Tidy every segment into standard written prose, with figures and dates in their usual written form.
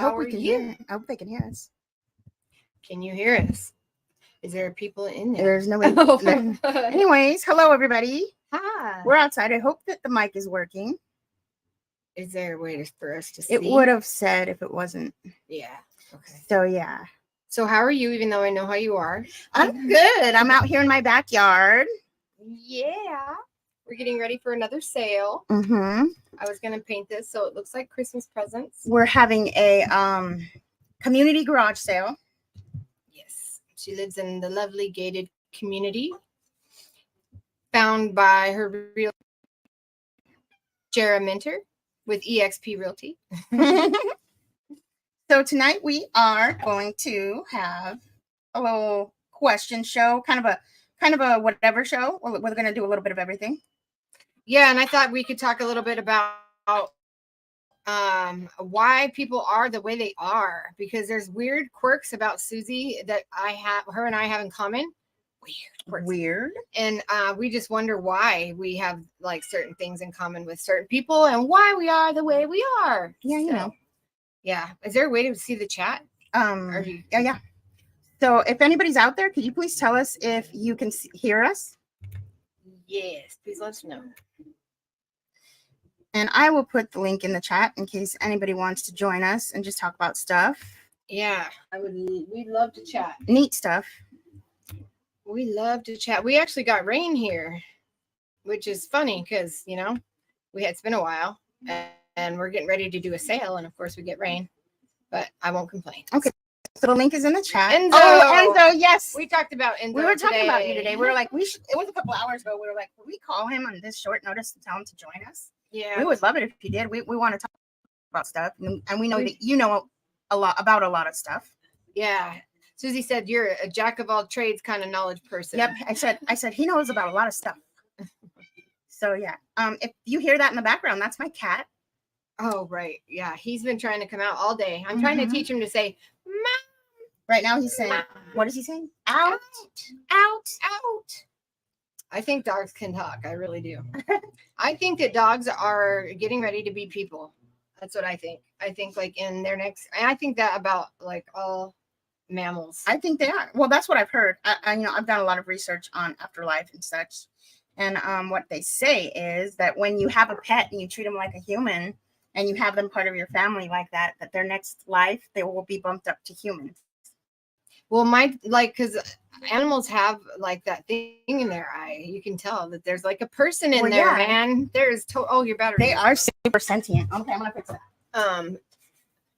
hope we can hear. I hope they can hear us. Can you hear us? Is there people in there? There's nobody. Anyways, hello everybody. Hi. We're outside. I hope that the mic is working. Is there a way for us to see? It would have said if it wasn't. Yeah. Okay. So yeah. So how are you? Even though I know how you are. I'm good. I'm out here in my backyard. Yeah. We're getting ready for another sale. Mm-hmm. I was gonna paint this so it looks like Christmas presents. We're having a community garage sale. Yes. She lives in the lovely gated community found by her real Jara Minter with EXP Realty. So tonight we are going to have a little question show, kind of a whatever show. We're going to do a little bit of everything. Yeah, and I thought we could talk a little bit about why people are the way they are, because there's weird quirks about Susie that her and I have in common. Weird. And we just wonder why we have like certain things in common with certain people and why we are the way we are. Yeah, you know. Yeah. Is there a way to see the chat? Yeah. So if anybody's out there, could you please tell us if you can hear us? Yes, please let us know. And I will put the link in the chat in case anybody wants to join us and just talk about stuff. Yeah, we'd love to chat. Neat stuff. We love to chat. We actually got rain here, which is funny because, it's been a while and we're getting ready to do a sale. And of course we get rain, but I won't complain. Okay. So the link is in the chat. Enzo. Oh, Enzo, yes. We talked about Enzo. We were talking about you today. We were like, it was a couple hours ago. We were like, will we call him on this short notice to tell him to join us? Yeah. We would love it if you did. We want to talk about stuff. And we know that you know a lot about a lot of stuff. Yeah. Susie said you're a jack of all trades kind of knowledge person. Yep. I said he knows about a lot of stuff. So yeah. If you hear that in the background, that's my cat. Oh, right. Yeah. He's been trying to come out all day. I'm trying to teach him to say, Mom. Right now he's saying, Mom. What is he saying? Out. I think dogs can talk. I really do. I think that dogs are getting ready to be people. That's what I think. I think like in their next, and I think that about like all mammals. I think they are. Well, that's what I've heard. I've done a lot of research on afterlife and such. And what they say is that when you have a pet and you treat them like a human and you have them part of your family like that their next life, they will be bumped up to humans. Well, because animals have like that thing in their eye. You can tell that there's like a person in there, man. There's your battery. They are super sentient. Okay, I'm gonna fix that.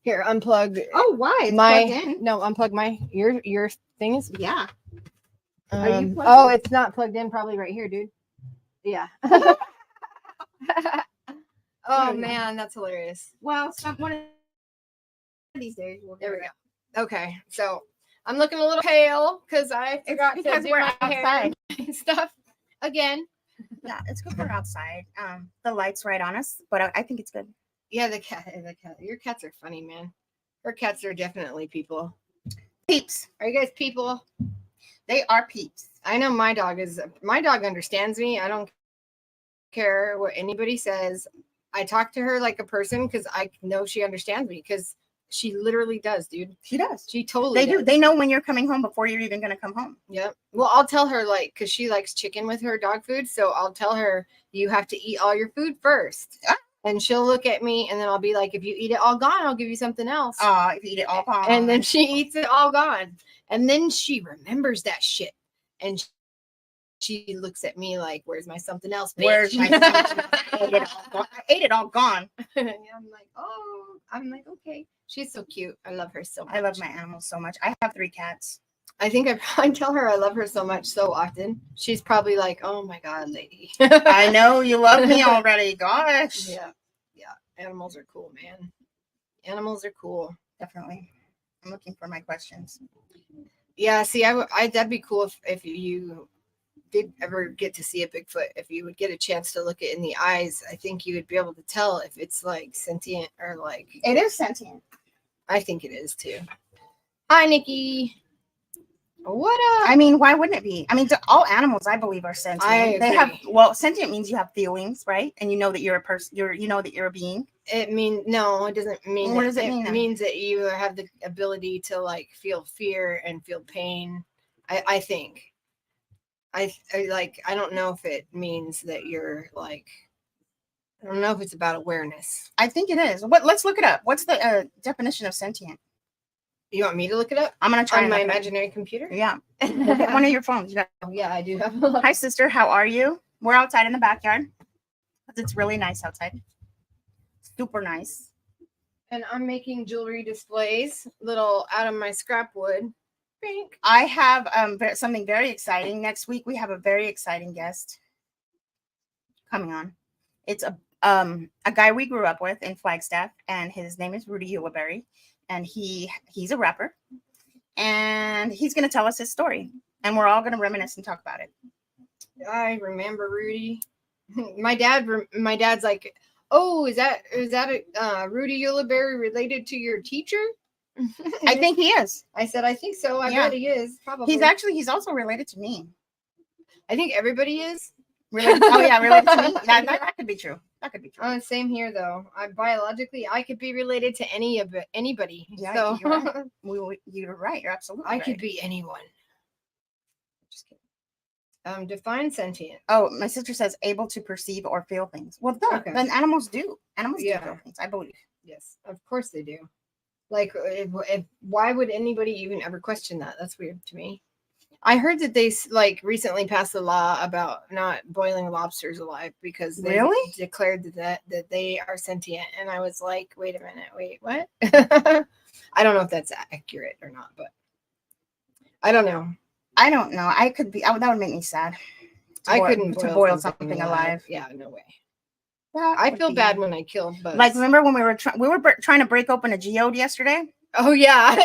Here, unplug. Oh, why? It's plugged in. No, unplug your thing is. Yeah. It's not plugged in. Probably right here, dude. Yeah. Oh man, that's hilarious. Well, one of these days. There we go. Okay, so I'm looking a little pale because I forgot to do my hair and stuff again. Yeah, it's good for outside. The light's right on us, but I think it's good. Yeah, the cat. Your cats are funny, man. Her cats are definitely people. Peeps. Are you guys people? They are peeps. I know my dog understands me. I don't care what anybody says. I talk to her like a person because I know she understands me because she literally does, dude. She does. She totally They does. do. They know when you're coming home before you're even going to come home. Yep. Well, I'll tell her because she likes chicken with her dog food. So I'll tell her you have to eat all your food first. Ah. And she'll look at me and then I'll be like, if you eat it all gone, I'll give you something else. If you eat it all gone. And then she eats it all gone. And then she remembers that shit. And she looks at me like, where's my something else, bitch? Where's my something else? I ate it all gone. And I'm like, okay. She's so cute. I love her so much. I love my animals so much. I have 3 cats. I think I probably tell her I love her so much so often. She's probably like, oh my God, lady. I know you love me already. Gosh. Yeah. Animals are cool, man. Animals are cool. Definitely. I'm looking for my questions. Yeah. See, that'd be cool if you did ever get to see a Bigfoot. If you would get a chance to look it in the eyes, I think you would be able to tell if it's like sentient or like. It is sentient. I think it is too. Hi, Nikki. What up? I mean, why wouldn't it be? I mean, all animals, I believe, are sentient. I agree. They have, sentient means you have feelings, right? And you know that you're a person. You know that you're a being. It means no, it doesn't mean What that. does it mean It then? means that you have the ability to like feel fear and feel pain. I think. I like. I don't know if it means that you're like. I don't know if it's about awareness. I think it is. Let's look it up. What's the definition of sentient? You want me to look it up I'm gonna try on my and look it up. imaginary computer? Yeah. Look at one of your phones. You got- Oh, yeah, I do have. Hi, sister. How are you? We're outside in the backyard. It's really nice outside. Super nice. And I'm making jewelry displays, little out of my scrap wood. Pink. I have something very exciting. Next week we have a very exciting guest coming on. It's a guy we grew up with in Flagstaff, and his name is Rudy Uliberry, and he's a rapper, and he's going to tell us his story, and we're all going to reminisce and talk about it. I remember Rudy. My dad's like, oh, is that Rudy Uliberry related to your teacher? I think he is. I said, I think so. I bet he is. Probably. He's also related to me. I think everybody is. Related to me. That could be true. That could be true. Same here, though. Biologically, I could be related to anybody. Yeah, so. You're right. You're absolutely I right. could be anyone. Just kidding. Define sentient. Oh, my sister says able to perceive or feel things. Well, then animals do. Animals do feel things, I believe. Yes, of course they do. Like, why would anybody even ever question that? That's weird to me. I heard that they like recently passed a law about not boiling lobsters alive because they declared that they are sentient, and I was like, wait a minute, wait, what? I don't know if that's accurate or not, but I don't know. I could be. That would make me sad. I couldn't boil something alive. Yeah, no way. I feel bad when I kill bugs. Like, remember when we were trying to break open a geode yesterday? Oh yeah,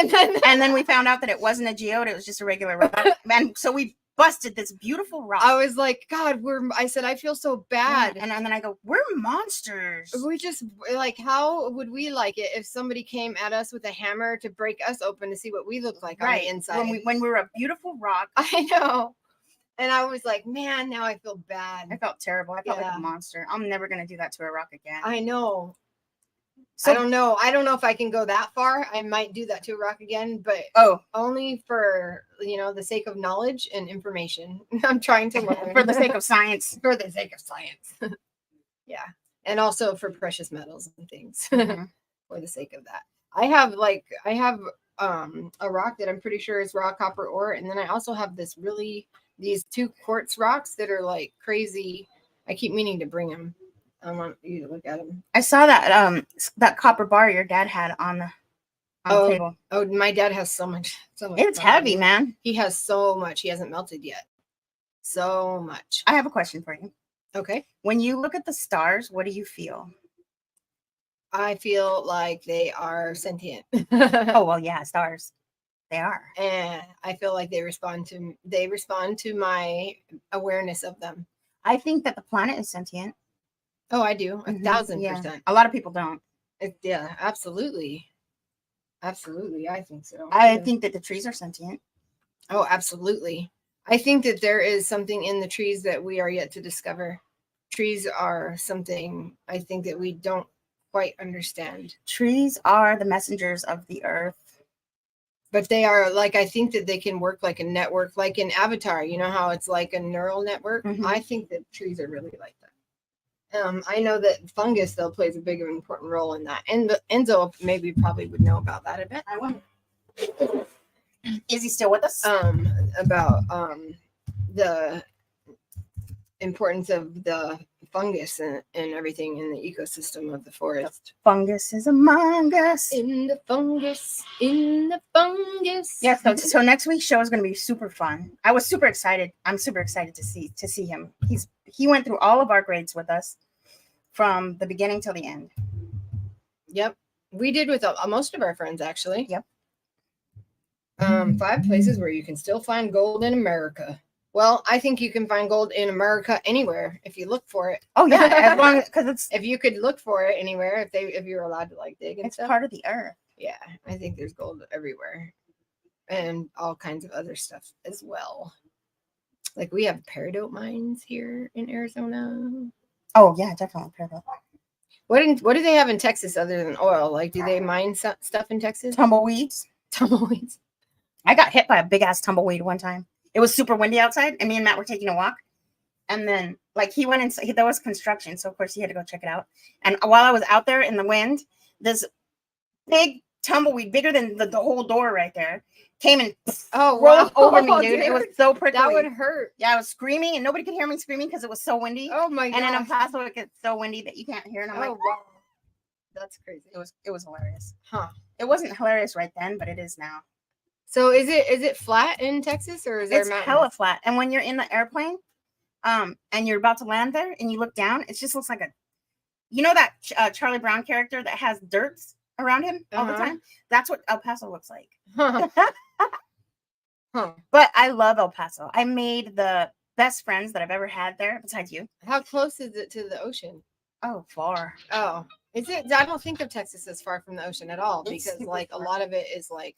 and then we found out that it wasn't a geode; it was just a regular rock. And so we busted this beautiful rock. I was like, God, I said I feel so bad, and then I go, we're monsters. We just like, how would we like it if somebody came at us with a hammer to break us open to see what we look like on the inside? When we were a beautiful rock. I know. And I was like, man, now I feel bad. I felt terrible. I felt like a monster. I'm never going to do that to a rock again. I know. So, I don't know. I don't know if I can go that far. I might do that to a rock again, but only for, the sake of knowledge and information. I'm trying to learn. For the sake of science. For the sake of science. Yeah. And also for precious metals and things. Mm-hmm. For the sake of that. I have a rock that I'm pretty sure is raw copper ore. And then I also have these 2 quartz rocks that are like crazy. I keep meaning to bring them. I want you to look at them. I saw that copper bar your dad had on the table. Oh, my dad has so much. It's heavy, man. He has so much. He hasn't melted yet. So much. I have a question for you. Okay. When you look at the stars, what do you feel? I feel like they are sentient. Oh, well, yeah, stars. They are. And I feel like they respond to my awareness of them. I think that the planet is sentient. Oh, I do. 1,000%. Yeah. A lot of people don't. Yeah, absolutely. Absolutely. I think so. I think that the trees are sentient. Oh, absolutely. I think that there is something in the trees that we are yet to discover. Trees are something I think that we don't quite understand. Trees are the messengers of the earth. But they are like, I think that they can work like a network, like in Avatar, you know how it's like a neural network? Mm-hmm. I think that trees are really like that. I know that fungus, though, plays a big and important role in that. And Enzo probably would know about that a bit. I wonder. Is he still with us? About the importance of the fungus and everything in the ecosystem of the forest. Fungus is among us. In the fungus. Yeah, so next week's show is going to be super fun. I was super excited. I'm super excited to see him. He went through all of our grades with us from the beginning till the end. Yep. We did with most of our friends, actually. Yep. 5 places where you can still find gold in America. Well, I think you can find gold in America anywhere if you look for it. Oh yeah, as long as if you could look for it anywhere, if you're allowed to like dig and stuff. It's part of the earth. Yeah, I think there's gold everywhere, and all kinds of other stuff as well. Like we have peridot mines here in Arizona. Oh yeah, definitely peridot. What do they have in Texas other than oil? Like, do they mine stuff in Texas? Tumbleweeds. Tumbleweeds. I got hit by a big ass tumbleweed one time. It was super windy outside, and me and Matt were taking a walk. And then, like, he went inside. There was construction, so of course he had to go check it out. And while I was out there in the wind, this big tumbleweed, bigger than the whole door right there, came and rolled over me, dude. It was so prickly. That would hurt. Yeah, I was screaming, and nobody could hear me screaming because it was so windy. Oh my god! And in El Paso, it gets so windy that you can't hear. And I'm like, wow, that's crazy. It was hilarious. Huh? It wasn't hilarious right then, but it is now. So is it flat in Texas, or is there mountains? It's hella flat. And when you're in the airplane, and you're about to land there, and you look down, it just looks like that Charlie Brown character that has dirt around him all the time. That's what El Paso looks like. But I love El Paso. I made the best friends that I've ever had there, besides you. How close is it to the ocean? Oh, far. Oh, is it? I don't think of Texas as far from the ocean at all, because like a lot of it is like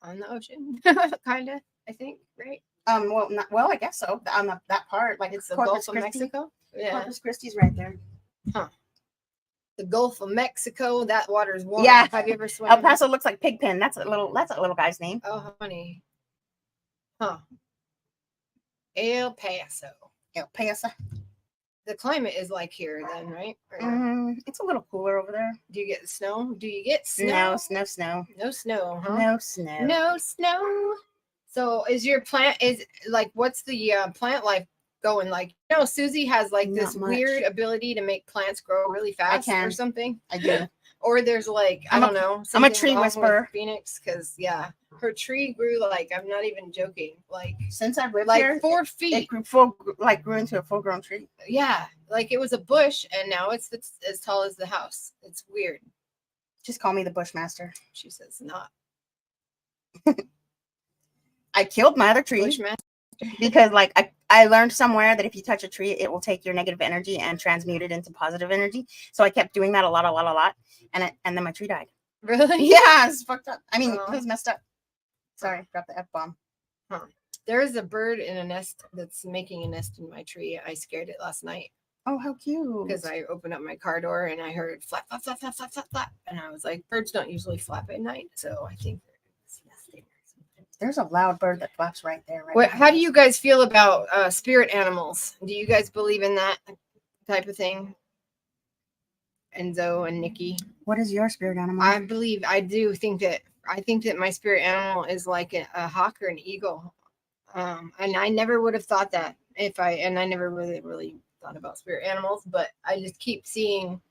on the ocean, kind of. I think, right? Well, I guess so. On that part, like it's the Gulf of Mexico. Yeah, Corpus Christi's right there. Huh. The Gulf of Mexico. That water's warm. Yeah. Have you ever swam? El Paso looks like Pigpen. That's a little guy's name. Oh, honey. Huh. El Paso. El Paso. The climate is like here then, right? It's a little cooler over there. Do you get snow? Do you get snow? No snow. No snow, huh? No snow. No snow. So is your plant, what's the plant life going like? Susie has like this weird ability to make plants grow really fast or something. I do. Or there's like, I don't know. I'm a tree whisperer. Phoenix, because her tree grew like, I'm not even joking. Like since I've lived like here, 4 feet. It grew into a full grown tree. Yeah. Like it was a bush and now it's as tall as the house. It's weird. Just call me the Bushmaster. She says not. I killed my other tree. Bushmaster. Because like I learned somewhere that if you touch a tree, it will take your negative energy and transmute it into positive energy. So I kept doing that a lot. And then my tree died. Really? Yeah, it's fucked up. I mean, it was messed up. Sorry, dropped the F-bomb. Huh. There is a bird in a nest that's making a nest in my tree. I scared it last night. Oh, how cute. Because I opened up my car door and I heard flap, flap, flap, flap, flap, flap, flap. And I was like, birds don't usually flap at night. So I think there's a loud bird that flaps right there. How do you guys feel about spirit animals? Do you guys believe in that type of thing? Enzo and Nikki. What is your spirit animal? I think that my spirit animal is like a hawk or an eagle. And I never would have thought that I never really thought about spirit animals, but I just keep seeing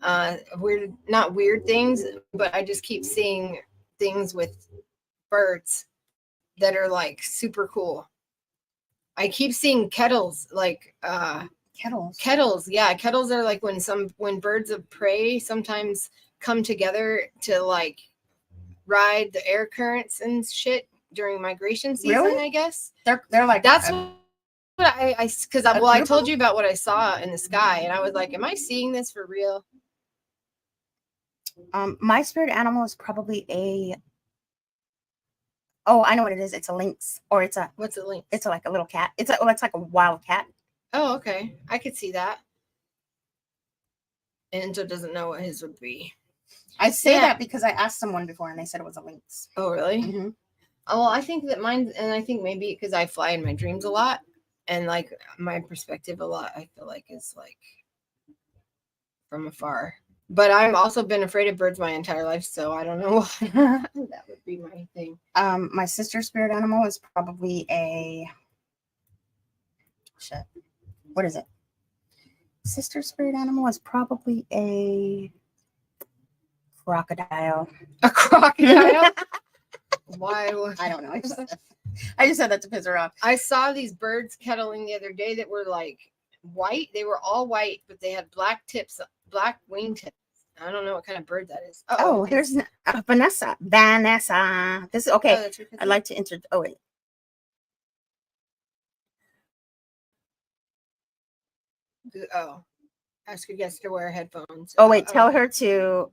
not weird things, but I just keep seeing things with birds that are like super cool. I keep seeing kettles, like kettles. Yeah, kettles are like when birds of prey sometimes come together to like ride the air currents and shit during migration season. Really? I guess they're like that's what I told you about what I saw in the sky, and I was like, am I seeing this for real? My spirit animal is probably I know what it is. It's a lynx, or what's a lynx? It's like a little cat. It's like a wild cat. Oh, okay. I could see that. Enzo doesn't know what his would be. I say that because I asked someone before and they said it was a lynx. Oh, really? Mm-hmm. Oh, well, I think that mine, and I think maybe because I fly in my dreams a lot, and like my perspective a lot, I feel like is like from afar. But I've also been afraid of birds my entire life, so I don't know why. That would be my thing. My sister's spirit animal is probably what is it? Sister's spirit animal is probably a crocodile. A crocodile? Why? I don't know. I just said that to piss her off. I saw these birds kettling the other day that were like white. They were all white, but they had black wing tips. I don't know what kind of bird that is. Oh, there's Vanessa. This is okay. I'd like to enter. Oh, wait. Ask your guest to wear headphones. Oh, wait. Tell her to.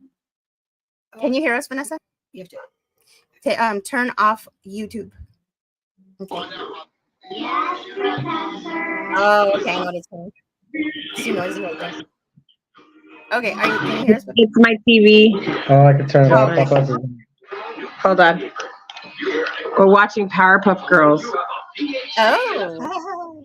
Can you hear us, Vanessa? You have to. Okay, turn off YouTube. Okay. Yes, Professor. Oh, okay. I know what it's doing. It's too noisy right there. Okay, can you hear us? It's my TV. Oh, I can turn it off. Okay. Pop up. Hold on. We're watching Powerpuff Girls. Oh.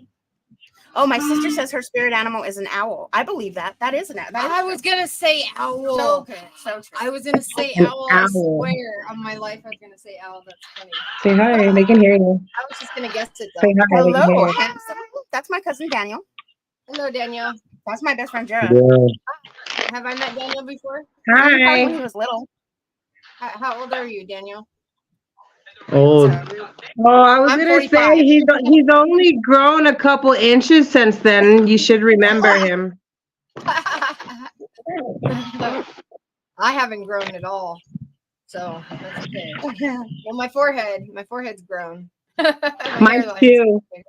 Oh, my sister says her spirit animal is an owl. I believe that. That is an owl. I was gonna say owl. so good. So true. I was gonna say An owl. I owl. swear on my life I was gonna say owl. That's funny. Say hi. They can hear you. I was just gonna guess it Say though. hi. They can hear Hello, you. handsome. That's my cousin Daniel. Hello, Danielle. That's my best friend Jara. Yeah. Have I met Daniel before? Probably Hi. when he was little. How old are you, Daniel? Old. Oh, I was I'm gonna 45. say he's only grown a couple inches since then. You should remember him. I haven't grown at all, so that's okay. Well, my forehead's grown. My Mine's hairline's too. bigger.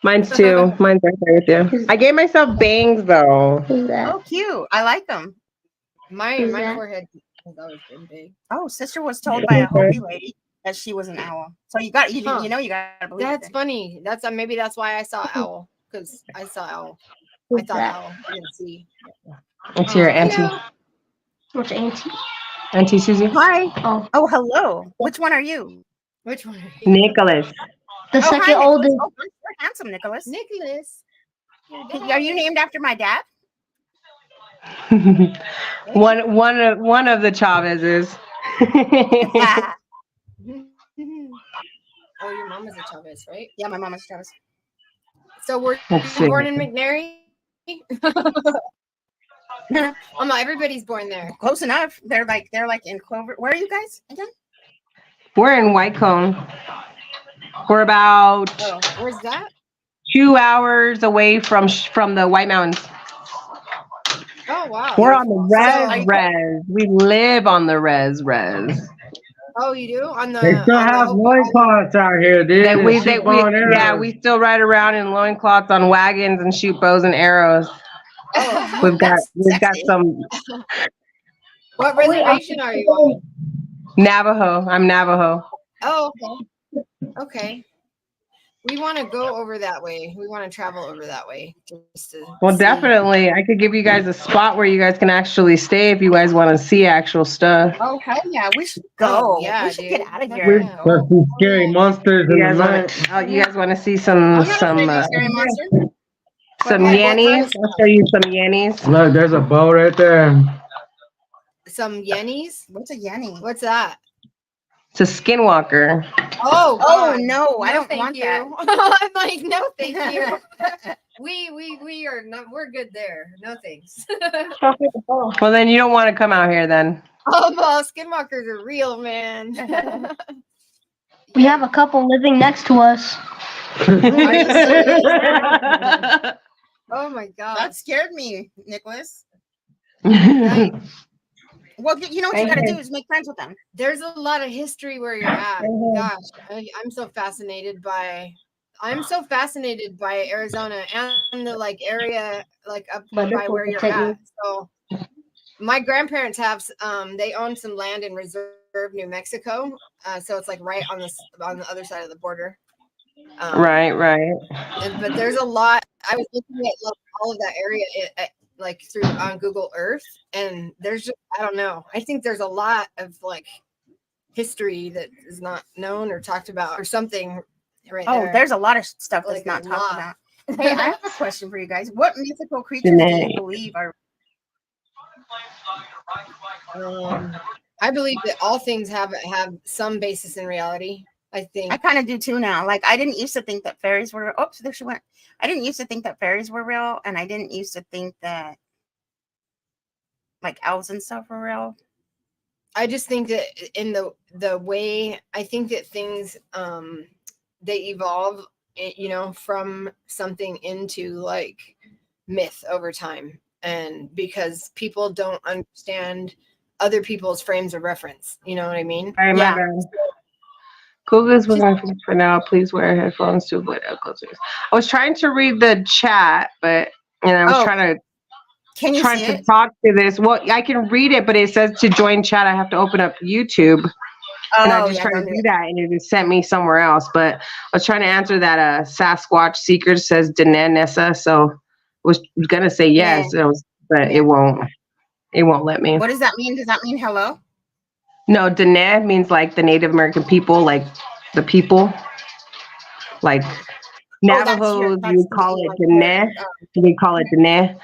Mine's too. Mine's right there with you. I gave myself bangs though. Oh, cute. I like them. My forehead has always been big. Oh, sister was told by a Hopi lady that she was an owl. So you got you believe That's it. funny. That's maybe that's why I saw owl, because I saw owl. I thought owl. I didn't see. It's your auntie. Hello. What's auntie? Auntie Susie. Hi. Oh, Oh, hello. Which one are you? Which one? Are you? Nicholas. the Hi, second Nicholas. oldest. Oh, you're handsome, Nicholas. Nicholas. Are you named after my dad? one of the Chavezes. Ah, Oh, your mom is a Chavez, right? yeah, my mom is Travis. So were Let's you see. born in McNary? Everybody's born there. Close enough. They're like in Clover. Where are you guys again? We're in Whitecomb. We're about Oh, Where's that? 2 hours away from the White Mountains. Oh wow. We're on the are you- res. We live on the res. Oh, you do? On the They still on the have open- loincloths out here, dude. That and we shoot bow and yeah, arrows. we still ride around in loincloths on wagons and shoot bows and arrows. Oh, We've got sexy. some What reservation are you on? Navajo. I'm Navajo. Oh, okay. Okay. We want to go over that way. We want to travel over that way. Just to Well, see. definitely. I could give you guys a spot where you guys can actually stay if you guys want to see actual stuff. Oh, hell yeah. We should go. Oh, yeah, we should get dude. out of Yeah. here. Yeah. There's some scary monsters You in guys the want night. you guys want to see I'm some not afraid of you, scary monster. some What kind yennies? of I'll show you some yennies. Look, there's a bow right there. Some yennies? What's a yenny? What's that? It's a skinwalker. Oh, Oh, God. no, I don't thank want you. that. I'm like, no, thank you. we are not. We're good there. No thanks. Well, then you don't want to come out here then. Oh, well, skinwalkers are real, man. We have a couple living next to us. Oh my god. That scared me, Nicholas. Right. Well, you know what you got to do is make friends with them. There's a lot of history where you're at. Gosh, I'm so fascinated by Arizona and the like area like up by where you're at. So my grandparents have they own some land in Reserve, New Mexico. So it's like right on the other side of the border. Right. But there's a lot. I was looking at all of that area like through on Google Earth, and there's just, I don't know. I think there's a lot of like history that is not known or talked about or something right there. Oh, there's a lot of stuff that's Like not a talked lot. about. Hey, I have a question for you guys. What mythical creatures do you believe are? I believe that all things have some basis in reality. I think. I kind of do too now. Like I didn't used to think that fairies were. Oh, there she went. I didn't used to think that fairies were real, and I didn't used to think that like elves and stuff were real. I just think that in the way I think that things they evolve, from something into like myth over time, and because people don't understand other people's frames of reference, you know what I mean? All right, Yeah. my bad. Google's with my friends for now. Please wear headphones to avoid echoes. I was trying to read the chat, but I was trying Can you see to it? talk to this. Well, I can read it, but it says to join chat, I have to open up YouTube. And I just tried to do that, and it just sent me somewhere else. But I was trying to answer that Sasquatch seeker says Dananessa, so I was gonna say yes, but it won't. It won't let me. What does that mean? Does that mean hello? No, Dene means like the Native American people, like the people. Like Navajos, you call it Dene. We call it Dene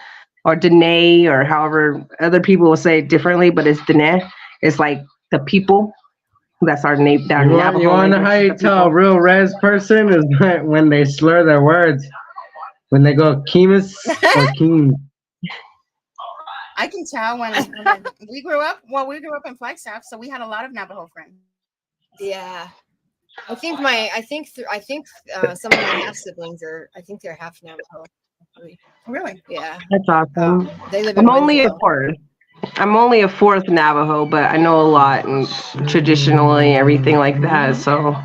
or Dene or however other people will say it differently, but it's Dene. It's like the people. That's our name. You want to know how you tell a real res person is when they slur their words. When they go Keemus or Keem. I can tell when we grew up in Flagstaff, so we had a lot of Navajo friends. Yeah. I think some of my half siblings they're half Navajo. Really? Yeah. That's awesome. They live in I'm only a Winslow. fourth. I'm only a fourth Navajo, but I know a lot and traditionally everything like that. So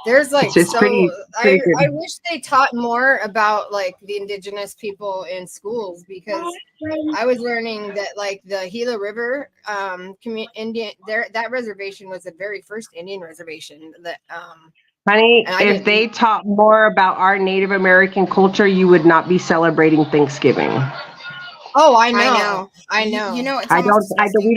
there's like it's pretty I good. wish they taught more about like the indigenous people in schools, because I was learning that like the Gila River Indian that reservation was the very first Indian reservation that Honey, if they taught more about our Native American culture, you would not be celebrating Thanksgiving. Oh, I know. You know, it's we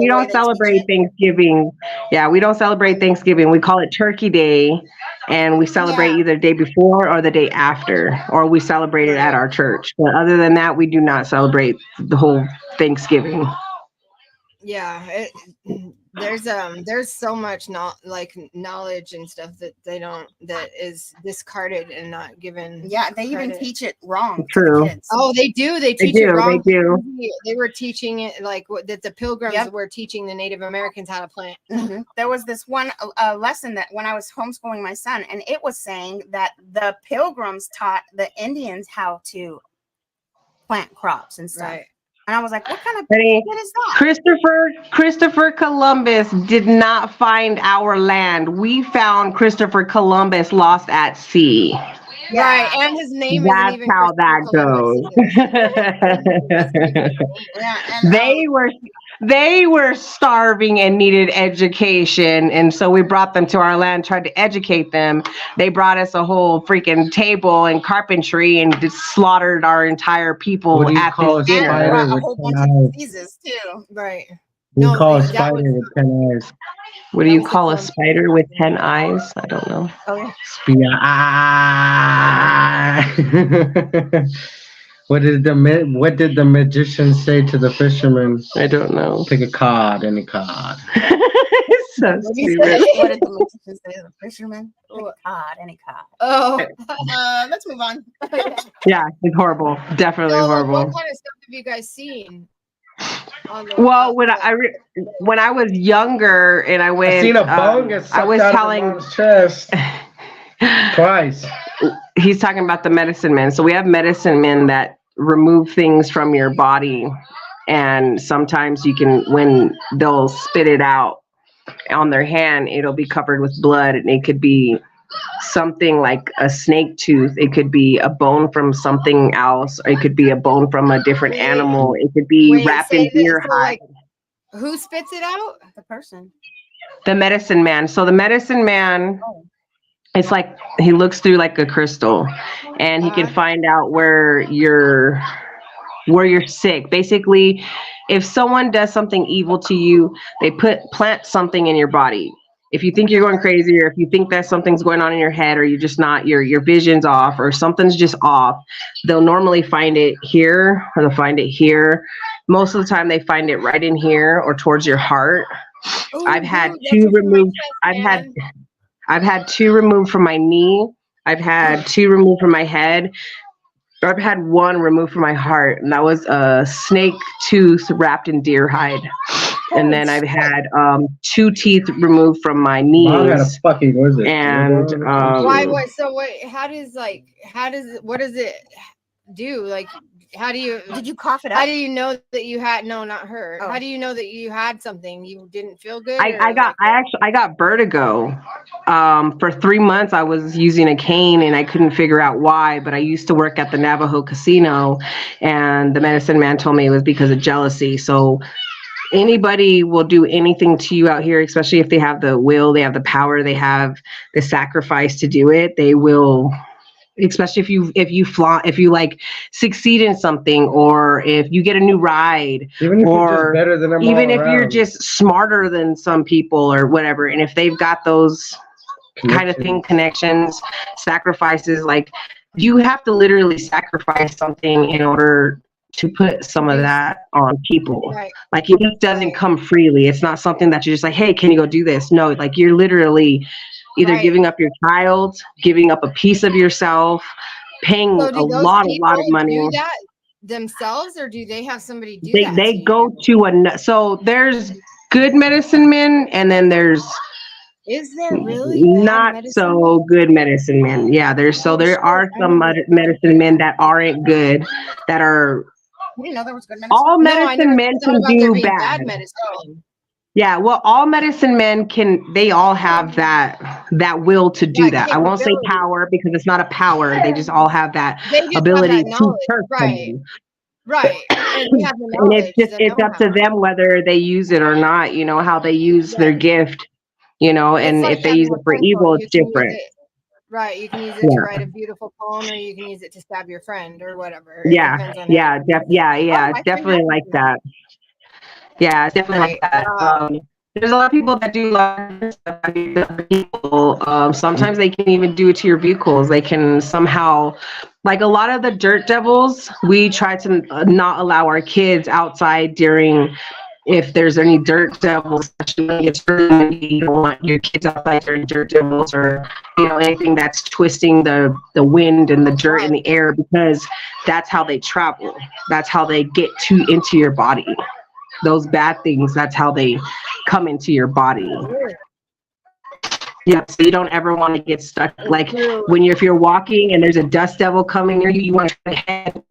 don't celebrate Thanksgiving. Yeah, we don't celebrate Thanksgiving. We call it Turkey Day, and we celebrate either the day before or the day after, or we celebrate it at our church. But other than that, we do not celebrate the whole Thanksgiving. Yeah, there's so much knowledge and stuff that is discarded and not given. Yeah, they even teach it wrong. True. To the kids. Oh, they do. They teach it wrong. They do. They were teaching it like that the Pilgrims were teaching the Native Americans how to plant. Mm-hmm. There was this one lesson that when I was homeschooling my son, and it was saying that the Pilgrims taught the Indians how to plant crops and stuff. Right. And I was like, what kind of shit is that? Christopher Columbus did not find our land. We found Christopher Columbus lost at sea. Yeah. Right, and his name That's isn't even how that goes. They were starving and needed education, and so we brought them to our land, tried to educate them. They brought us a whole freaking table and carpentry and just slaughtered our entire people at this dinner. And a whole bunch of diseases too. Right. We call a spider with 10 eyes. What do you call a spider with 10 eyes? I don't know. Oh, yeah. What did the magician say to the fisherman? I don't know. Pick a card, any card. So stupid. What did the magician say to the fisherman? Pick a card, any card. Oh, let's move on. Yeah, it's horrible. Definitely horrible. What kind of stuff have you guys seen? Well, when I was younger and I went, I seen a bone get sucked I was out telling of his chest twice. He's talking about the medicine men. So we have medicine men that remove things from your body, and sometimes when they'll spit it out on their hand, it'll be covered with blood, and it could be something like a snake tooth. It could be a bone from something else. Or it could be a bone from a different animal. It could be wrapped in deer hide. Who spits it out? The person. The medicine man. So the medicine man, it's like he looks through like a crystal, and he can find out where you're sick. Basically, if someone does something evil to you, they plant something in your body. If you think you're going crazy, or if you think that something's going on in your head, or you're just not, your vision's off, or something's just off, they'll normally find it here, or they'll find it here. Most of the time they find it right in here or towards your heart. Ooh, I've had two removed. I've had two removed from my knee. I've had two removed from my head. I've had one removed from my heart, and that was a snake tooth wrapped in deer hide. And then I've had 2 teeth removed from my knees. And what does it do? Like, did you cough it out? How do you know that you had not her? Oh. How do you know that you had something? You didn't feel good? I got vertigo. For 3 months I was using a cane and I couldn't figure out why, but I used to work at the Navajo casino, and the medicine man told me it was because of jealousy. So anybody will do anything to you out here, especially if they have the will, they have the power, they have the sacrifice to do it. They will especially if you like succeed in something, or if you get a new ride, Even if you're just or better than them even all if you're around. just smarter than some people or whatever. And if they've got those kind of thing, connections, sacrifices, like you have to literally sacrifice something in order to put some of that on people. Right. Like it just doesn't come freely. It's not something that you're just like, hey, can you go do this? No, like you're literally either giving up your child, giving up a piece of yourself, paying So a do those lot people of money. do that themselves, or do they have somebody do that? They go to so there's good medicine men, and then there's Is there really not so good medicine men. Yeah, there are some medicine men that aren't good, that are You didn't know there was good medicine? all No, I never medicine men thought can about there do being bad. medicine men. Yeah, well, all medicine men they all have that will to do that. I won't say capability. power, because it's not a power. They just all have that They just ability have that to knowledge, hurt right? someone. Right. And we have the And knowledge. it's up to them whether they use it or not, how they use their gift, and like if they having use a it for pencil. evil, You it's can use different. it- Right. You can use it to write a beautiful poem, or you can use it to stab your friend or whatever. It Yeah, depends on yeah, Oh, it's definitely like that. Yeah, it's definitely like that. There's a lot of people that do a lot of different stuff. I mean, other people, sometimes they can even do it to your vehicles. They can somehow, like a lot of the dirt devils, we try to not allow our kids outside during, if there's any dirt devils, especially when it's really windy, you don't want your kids outside during dirt devils, or anything that's twisting the wind and the dirt in the air, because that's how they travel. That's how they get into your body. Those bad things, that's how they come into your body. Yeah, so you don't ever want to get stuck. Like if you're walking and there's a dust devil coming near you, you want to head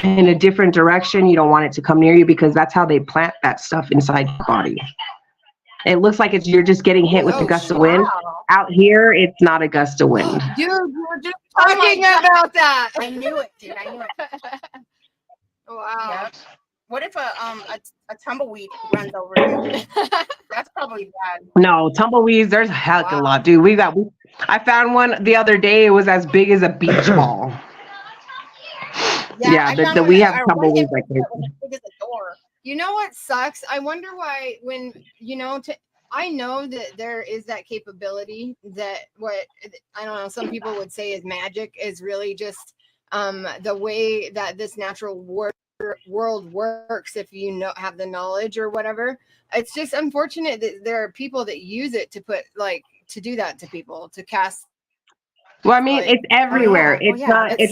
in a different direction. You don't want it to come near you, because that's how they plant that stuff inside your body. It looks like you're just getting hit with a gust of wind. Out here, it's not a gust of wind. Dude, we were just talking about that. I knew it, dude. I knew it. Wow. Yep. What if a tumbleweed runs over you? That's probably bad. No, tumbleweeds, there's a heck of a lot, dude. I found one the other day. It was as big as a beach ball. Yeah, we have tumbleweeds like this. As big as a door. You know what sucks? I wonder why when, I know that there is that capability that what, I don't know, some people would say is magic is really just the way that this natural world works, if you have the knowledge or whatever. It's just unfortunate that there are people that use it to do that to people, to cast. Well, I mean, it's everywhere. It's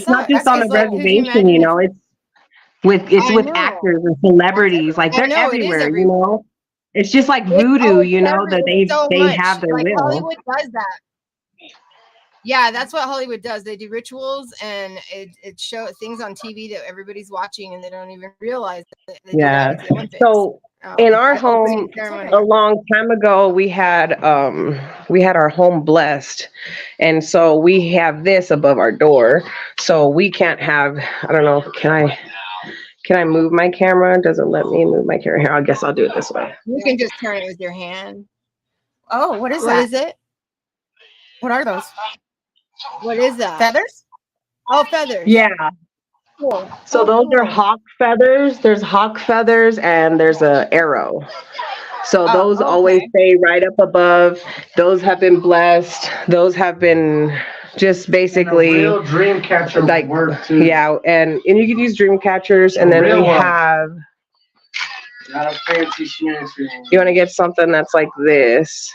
not just on the reservation, it's with actors and celebrities. Like they're everywhere, It's just like voodoo, that they have their will. Hollywood does that. Yeah, that's what Hollywood does. They do rituals, and it shows things on TV that everybody's watching, and they don't even realize that they do that at the Olympics. So in our home, a long time ago, we had our home blessed, and so we have this above our door. So we can't have. I don't know. Can I move my camera? Does it let me move my camera? Here, I guess I'll do it this way. You can just turn it with your hand. Oh, what is that? What is it? What are those? What is that? Feathers? Oh, feathers. Yeah. Cool. So those are hawk feathers. There's hawk feathers, and there's a arrow. So those always stay right up above. Those have been blessed. Those have been just basically real dream catcher work too. Yeah, and you can use dream catchers, and then we have. Not a fancy schmancy. You want to get something that's like this.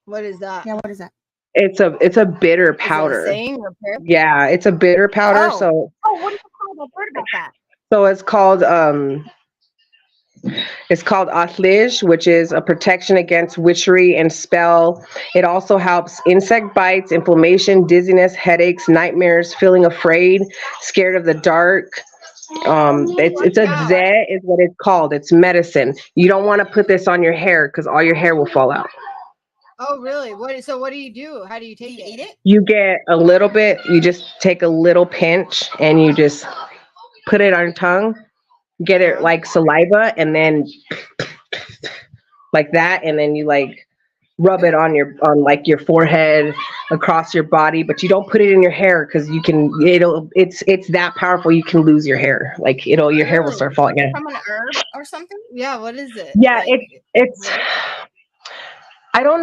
What is that? Yeah, what is that? It's a bitter powder. Is it yeah, it's a bitter powder. Oh. So What is it called? I've heard about that. So it's called Athlige, which is a protection against witchery and spell. It also helps insect bites, inflammation, dizziness, headaches, nightmares, feeling afraid, scared of the dark. It's a zeh is what it's called. It's medicine. You don't want to put this on your hair, because all your hair will fall out. Oh, really? What do you do? How do you take it? Eat it? You get a little bit, you just take a little pinch, and you just put it on your tongue, get it like saliva, and then like that, and then you rub it on like your forehead, across your body, but you don't put it in your hair because it's that powerful. You can lose your hair. Like your hair will start falling out. From an herb or something? Yeah, what is it? Yeah, Like, it's I don't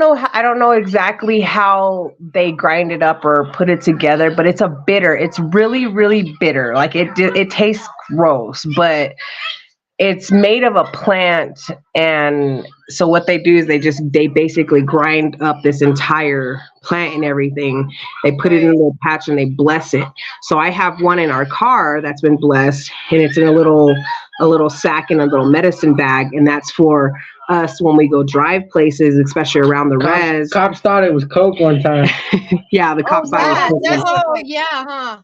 know exactly how they grind it up or put it together, but it's a bitter. It's really, really bitter. Like it tastes gross, but it's made of a plant. And so what they do is they basically grind up this entire plant and everything. They put it in a little patch and they bless it. So I have one in our car that's been blessed, and it's in a little sack in a little medicine bag, and that's for us when we go drive places, especially around the res. Cops thought it was Coke one time. Yeah, the cops thought it was Coke. Oh, yeah, huh?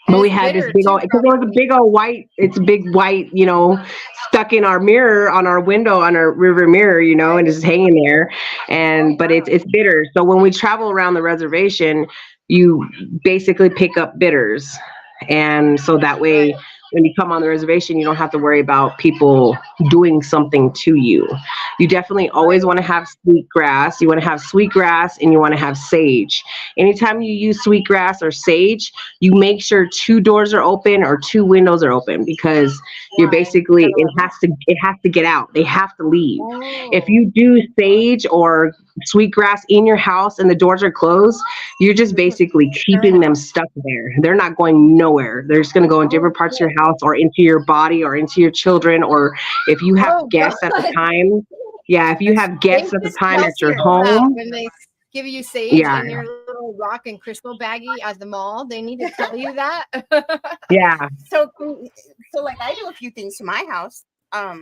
But we had this big old, because there was a big old white, it's a big white, stuck in our mirror, on our window, on our river mirror, and it's hanging there. But it's bitter. So when we travel around the reservation, you basically pick up bitters. And so that way, when you come on the reservation, you don't have to worry about people doing something to you. You definitely always want to have sweetgrass. You want to have sweetgrass and you want to have sage. Anytime you use sweetgrass or sage, you make sure 2 doors are open or 2 windows are open, because you're basically, it has to get out. They have to leave. If you do sage or sweetgrass in your house and the doors are closed, you're just basically keeping them stuck there. They're not going nowhere. They're just going to go in different parts of your house or into your body or into your children, or if you have guests at the time. Yeah, if you have guests at the time at your home. When they give you sage in your little rock and crystal baggie at the mall, they need to tell you that. Yeah. So like I do a few things to my house. I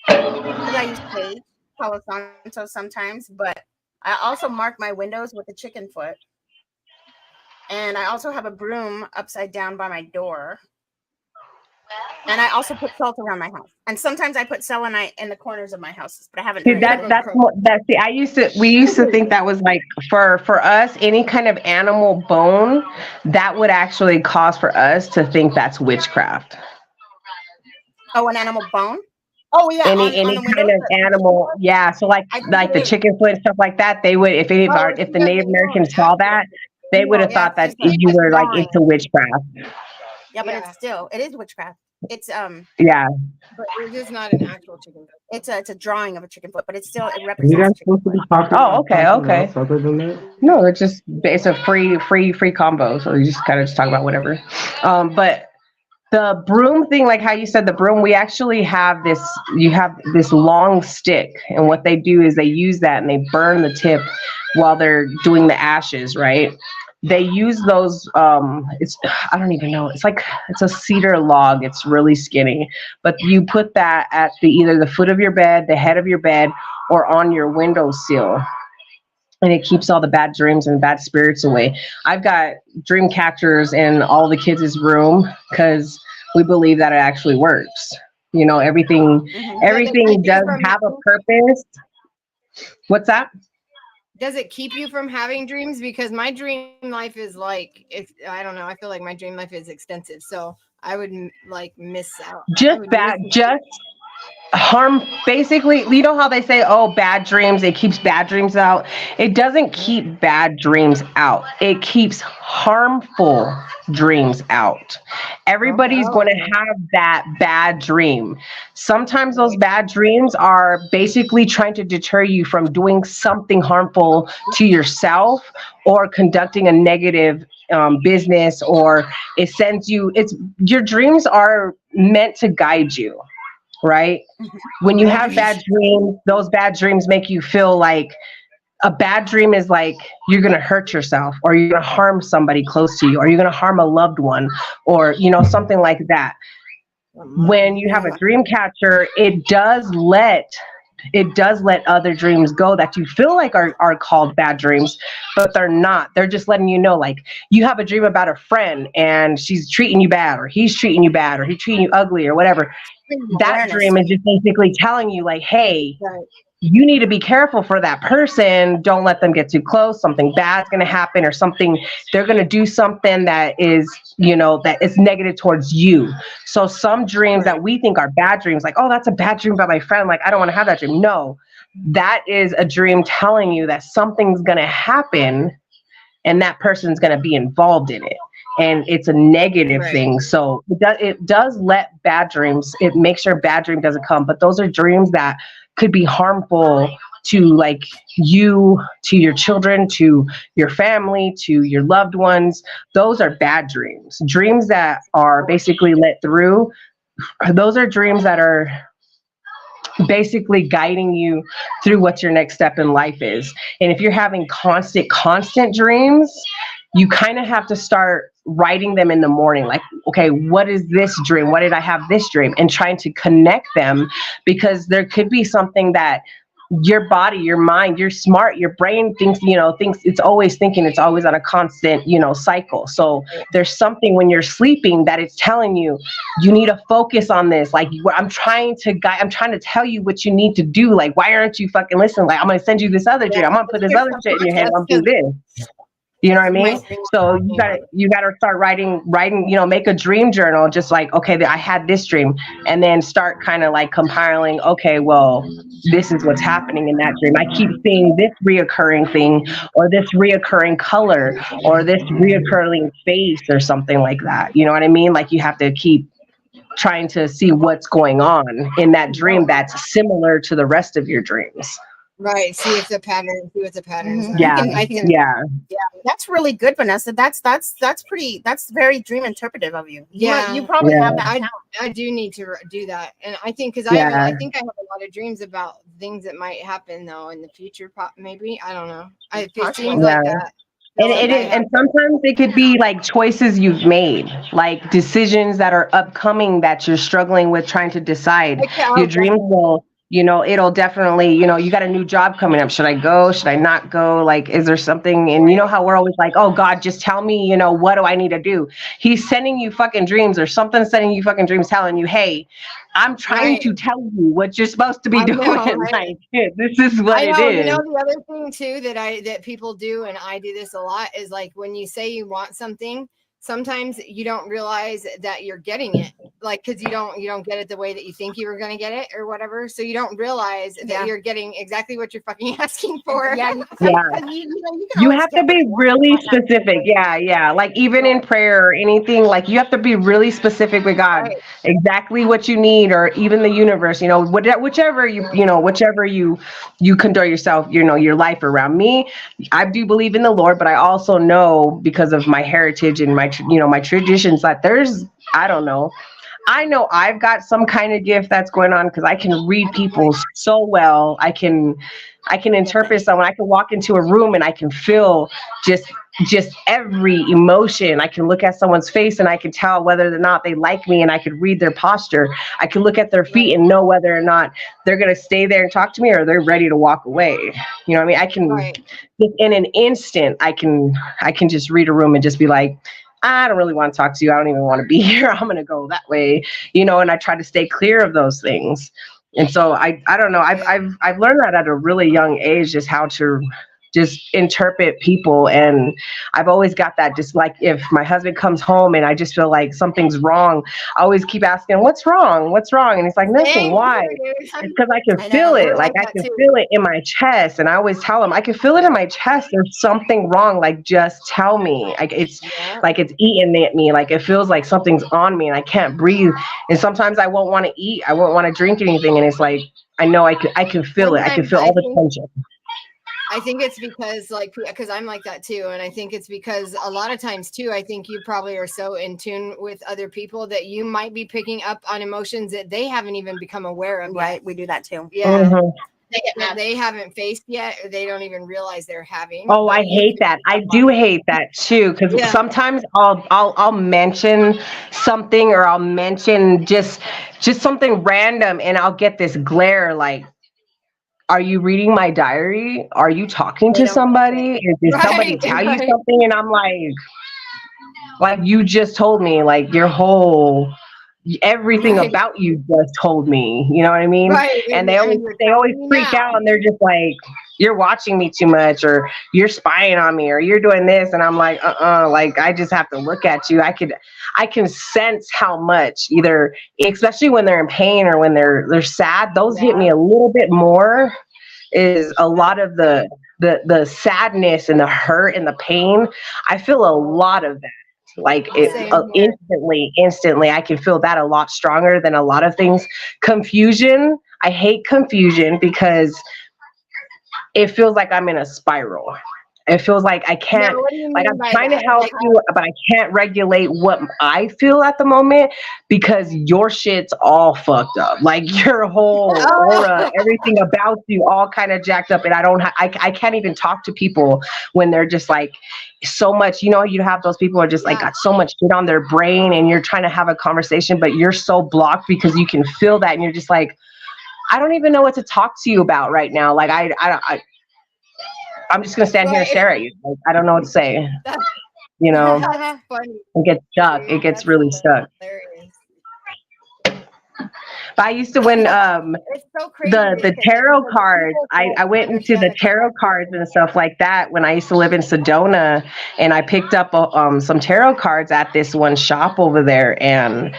use sage, Palo Santo sometimes, but I also mark my windows with a chicken foot. And I also have a broom upside down by my door. And I also put salt around my house. And sometimes I put selenite in the corners of my houses, but I haven't. See, we used to think that was like for us, any kind of animal bone, that would actually cause for us to think that's witchcraft. Oh, an animal bone? Oh yeah, any kind of animal, yeah. So like the chicken foot and stuff like that, they would, if the Native Americans saw that, they would have thought that you were like into witchcraft. Yeah, but it is witchcraft. It's yeah. But it is not an actual chicken foot. It's a drawing of a chicken foot, but it represents chicken foot. Oh, okay. Other than that? No, it's a free combo. So you just kind of talk about whatever. But the broom thing, like how you said the broom, we actually have this long stick, and what they do is they use that and they burn the tip while they're doing the ashes, right? They use those, I don't even know. It's a cedar log. It's really skinny, but you put that at either the foot of your bed, the head of your bed, or on your windowsill. And it keeps all the bad dreams and bad spirits away. I've got dream catchers in all the kids' room because we believe that it actually works. Everything does have a purpose. What's that? Does it keep you from having dreams? Because my dream life is I don't know. I feel like my dream life is extensive. So I would miss out. Just harm. Basically, you know how they say, oh, bad dreams, it keeps bad dreams out. It doesn't keep bad dreams out. It keeps harmful dreams out. Everybody's going to have that bad dream. Sometimes those bad dreams are basically trying to deter you from doing something harmful to yourself or conducting a negative business, or your dreams are meant to guide you. Right? When you have bad dreams, those bad dreams make you feel like a bad dream is like you're going to hurt yourself, or you're going to harm somebody close to you, or you're going to harm a loved one, or something like that. When you have a dream catcher, it does let other dreams go that you feel like are called bad dreams, but they're not. They're just letting you know, like, you have a dream about a friend and she's treating you bad, or he's treating you bad, or he's treating you ugly or whatever. that Awareness. dream is just basically telling you like, hey, Right. you need to be careful for that person. Don't let them get too close. Something bad's going to happen, or something, they're going to do something that is, that is negative towards you. So some dreams that we think are bad dreams, like, oh, that's a bad dream about my friend, like, I don't want to have that dream. No, that is a dream telling you that something's going to happen and that person's going to be involved in it. And it's a negative thing. So it does let bad dreams, it makes sure bad dream doesn't come. But those are dreams that could be harmful to like you, to your children, to your family, to your loved ones. Those are bad dreams. Dreams that are basically let through, those are dreams that are basically guiding you through what your next step in life is. And if you're having constant dreams, you kind of have to start writing them in the morning. Like, okay, what is this dream? Why did I have this dream? And trying to connect them, because there could be something that your body, your mind, you're smart, your brain thinks, it's always thinking, it's always on a constant, cycle. So there's something when you're sleeping that it's telling you, you need to focus on this. Like, I'm trying to tell you what you need to do. Like, why aren't you fucking listening? Like, I'm going to send you this other dream. I'm going to put this other shit in your head. I'm going to do this. You know what I mean? So you gotta start writing, make a dream journal, just like, okay, I had this dream, and then start kind of like compiling, okay, well, this is what's happening in that dream. I keep seeing this reoccurring thing, or this reoccurring color, or this reoccurring face, or something like that. You know what I mean? Like, you have to keep trying to see what's going on in that dream that's similar to the rest of your dreams. Right. See if the pattern. See what the patterns are. Yeah. Yeah. That's really good, Vanessa. That's very dream interpretive of you. You probably have that. I do need to do that, and I think because I think I have a lot of dreams about things that might happen though in the future. Maybe I don't know. It seems like that. And sometimes it could be like choices you've made, like decisions that are upcoming that you're struggling with trying to decide. Your dreams will. It'll definitely, you got a new job coming up. Should I go? Should I not go? Like, is there something? And you know how we're always like, oh God, just tell me, what do I need to do? He's sending you fucking dreams, or something sending you fucking dreams telling you, hey, I'm trying to tell you what you're supposed to be doing. Like, this is what it is. The other thing too that people do, and I do this a lot, is like when you say you want something, sometimes you don't realize that you're getting it, like, because you don't get it the way that you think you were going to get it or whatever. So you don't realize that you're getting exactly what you're fucking asking for. You have to be really specific. Like, even in prayer or anything, like, you have to be really specific with God, exactly what you need, or even the universe, whichever you conduct yourself, your life around. Me, I do believe in the Lord, but I also know, because of my heritage and my traditions, that I don't know. I know I've got some kind of gift that's going on, because I can read people so well. I can interpret someone. I can walk into a room and I can feel just every emotion. I can look at someone's face and I can tell whether or not they like me, and I could read their posture. I can look at their feet and know whether or not they're going to stay there and talk to me, or they're ready to walk away. You know what I mean? I can, in an instant, I can just read a room and just be like, I don't really want to talk to you. I don't even want to be here. I'm going to go that way, and I try to stay clear of those things. And so I don't know. I've learned that at a really young age, just how to just interpret people. And I've always got that, just like if my husband comes home and I just feel like something's wrong, I always keep asking, what's wrong? And he's like, nothing. Why? It's because I can feel it. Like, I can feel it in my chest. And I always tell him, I can feel it in my chest. There's something wrong. Like, just tell me. Like, it's like it's eating at me. Like, it feels like something's on me and I can't breathe. And sometimes I won't want to eat. I won't want to drink anything. And it's like, I know I can feel it. I can feel all the tension. I think it's because I'm like that too. And I think it's because a lot of times too, I think you probably are so in tune with other people that you might be picking up on emotions that they haven't even become aware of. Right. We do that too. Yeah. Mm-hmm. They haven't faced yet, or they don't even realize they're having. Oh, I hate that. I do hate that too. Because sometimes I'll mention something, or I'll mention just something random, and I'll get this glare like, are you reading my diary? Are you talking to somebody? Did somebody tell you something? And I'm like, you just told me, like, your whole everything Right. about you just told me, you know what I mean? Right. And you're they always telling me freak now. out, and they're just like, you're watching me too much, or you're spying on me, or you're doing this. And I'm like, like, I just have to look at you. I can sense how much, either, especially when they're in pain or when they're sad, those hit me a little bit more. Is a lot of the sadness and the hurt and the pain. I feel a lot of that. Like Same here. instantly, I can feel that a lot stronger than a lot of things. Confusion, I hate confusion because it feels like I'm in a spiral. It feels like I can't, Now, what do you like, mean I'm by trying to that? help Like, you, but I can't regulate what I feel at the moment because your shit's all fucked up. Like, your whole aura, everything about you, all kind of jacked up. And I can't even talk to people when they're just like so much. You know, you have those people who are just like got so much shit on their brain, and you're trying to have a conversation, but you're so blocked because you can feel that, and you're just like, I don't even know what to talk to you about right now. Like, I'm just gonna stand here and stare at you. Like, I don't know what to say. You know, That's funny. it gets stuck. It gets really stuck. Hilarious. But I used to win It's so crazy. the tarot cards. I went into the tarot cards and stuff like that when I used to live in Sedona, and I picked up some tarot cards at this one shop over there, and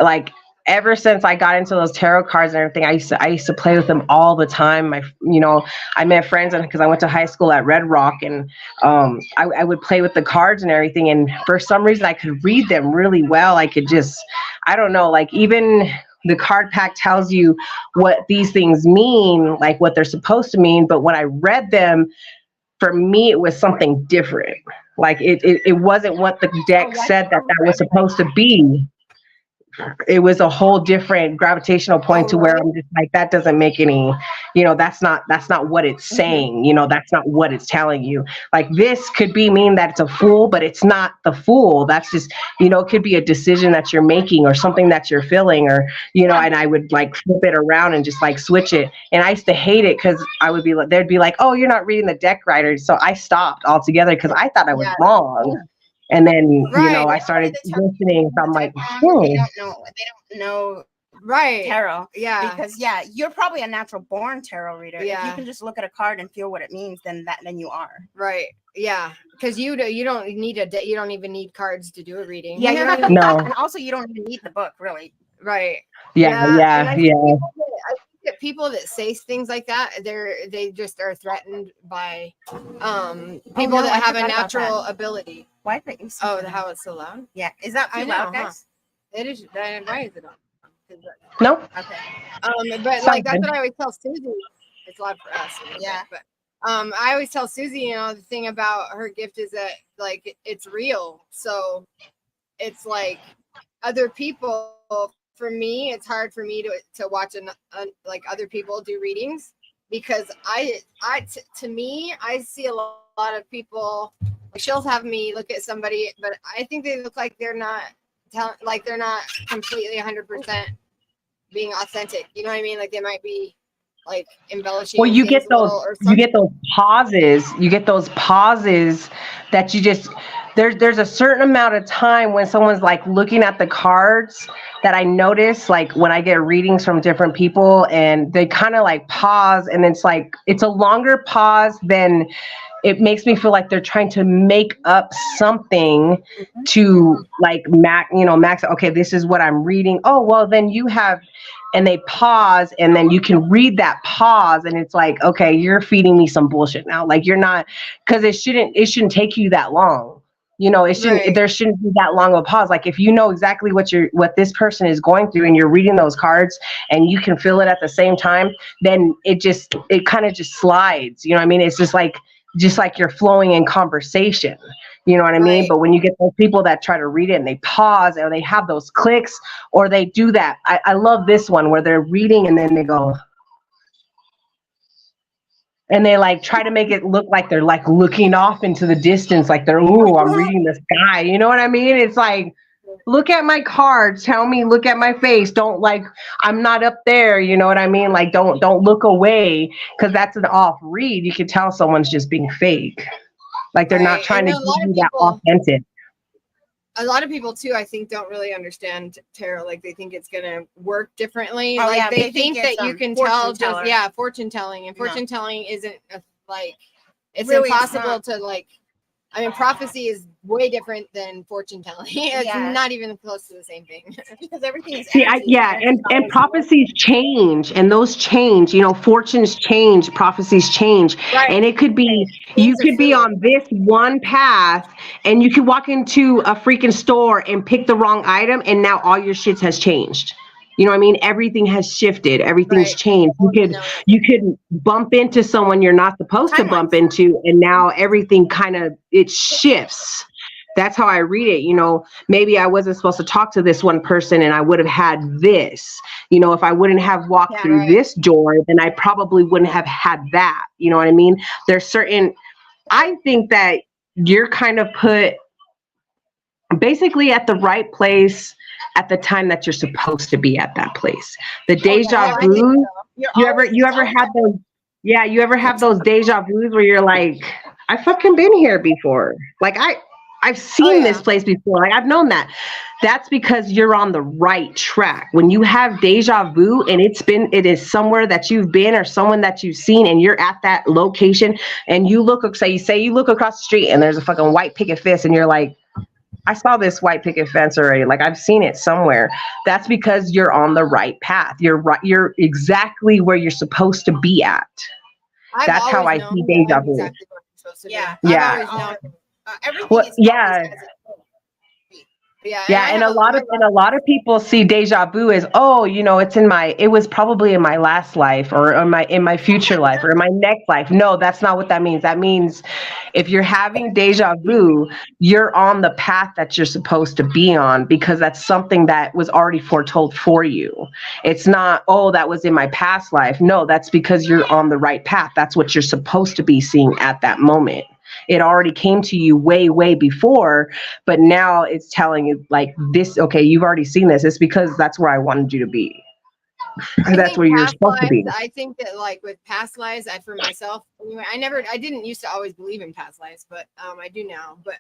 like, ever since I got into those tarot cards and everything, I used to play with them all the time. I met friends, and because I went to high school at Red Rock, and I would play with the cards and everything. And for some reason, I could read them really well. I could just, I don't know, like, even the card pack tells you what these things mean, like what they're supposed to mean. But when I read them, for me, it was something different. Like, it wasn't what the deck said that was supposed to be. It was a whole different gravitational point to where I'm just like, that doesn't make any, that's not what it's saying, that's not what it's telling you. Like, this could mean that it's a fool, but it's not the fool. That's just, it could be a decision that you're making or something that you're feeling, or, and I would like flip it around and just like switch it. And I used to hate it because I would be like, they'd be like, oh, you're not reading the deck right. So I stopped altogether because I thought I was wrong. And then, I started listening. So I'm like, They don't know Right. tarot. Yeah. Because you're probably a natural born tarot reader. If Yeah. you can just look at a card and feel what it means, then you are. Right. Yeah. Because you don't you don't even need cards to do a reading. Yeah, you don't even No. and also you don't even need the book, really. Right. Yeah. And I think that people that say things like that, they just are threatened by people that have a natural ability. Why is it? How it's so loud? Yeah. Is that too loud, guys? It is. Why is it on? No. Okay. But like, that's what I always tell Susie. It's loud for us. Yeah. But I always tell Susie, the thing about her gift is that, like, it's real. So it's like other people. For me, it's hard for me to watch like other people do readings, because to me, I see a lot of people. She'll have me look at somebody, but I think they look like they're not they're not completely 100% being authentic. You know what I mean? Like, they might be like embellishing. Well, you get those pauses. You get those pauses that you just, there's a certain amount of time when someone's like looking at the cards that I notice, like when I get readings from different people, and they kind of like pause, and it's like, it's a longer pause than it makes me feel like they're trying to make up something to like max. Okay, this is what I'm reading. Oh, well, then you have, and they pause, and then you can read that pause, and it's like, okay, you're feeding me some bullshit now. Like, you're not, because it shouldn't take you that long. There shouldn't be that long of a pause. Like, if you know exactly what this person is going through, and you're reading those cards and you can feel it at the same time, then it kind of just slides. You know what I mean? It's just like you're flowing in conversation. You know what I mean? But when you get those people that try to read it and they pause, or they have those clicks, or they do that. I love this one where they're reading and then they go, and they like try to make it look like they're like looking off into the distance, like they're, ooh, I'm reading the sky. You know what I mean? It's like, look at my cards, tell me, look at my face. Don't, like, I'm not up there. You know what I mean? Like, don't look away, because that's an off read. You can tell someone's just being fake. Like, they're not trying to give you that authentic. a lot of people too, I think, don't really understand tarot. Like they think it's gonna work differently. Oh, like yeah, they think it's, that you can fortune tell teller. just fortune telling, and No. fortune telling isn't like it's Really, it's impossible not. to like. I mean, prophecy is way different than fortune telling. It's Yeah. not even close to the same thing. Because everything is See, energy. Energy's and always prophecies change, and those change. You know, fortunes change, prophecies change, Right. and it could be you Things are could be fluid. on this one path, and you could walk into a freaking store and pick the wrong item, and now all your shit has changed. You know what I mean? Everything has shifted. Everything's Right. changed. You could bump into someone you're not supposed to bump into, and now everything kind of it shifts. That's how I read it. You know, maybe I wasn't supposed to talk to this one person and I would have had this. You know, if I wouldn't have walked through right. this door, then I probably wouldn't have had that. You know what I mean? There's certain, I think that you're kind of put basically at the right place at the time that you're supposed to be at that place. The deja I think vu, you ever always have those, yeah, you ever have those deja vus where you're like, I fucking been here before. Like I've seen this place before. Like I've known that. That's because you're on the right track. When you have deja vu and it is somewhere that you've been or someone that you've seen and you're at that location and you look, say you look across the street and there's a fucking white picket fence and you're like, I saw this white picket fence already. Like I've seen it somewhere. That's because you're on the right path. You're right. You're exactly where you're supposed to be at. That's how I see deja vu. Exactly what I'm supposed to do. Yeah. Yeah. I've always known. Everything Well, is yeah. always as it should be. Yeah, and a lot of people see deja vu as, oh, you know, it was probably in my last life or in my future life or in my next life. No, that's not what that means. That means if you're having deja vu, you're on the path that you're supposed to be on because that's something that was already foretold for you. It's not, oh, that was in my past life. No, that's because you're on the right path. That's what you're supposed to be seeing at that moment. It already came to you way, way before, but now it's telling you like this, okay, you've already seen this. It's because that's where I wanted you to be. That's where you're supposed to be. I think that like with past lives, for myself, anyway, I didn't used to always believe in past lives, but I do now. But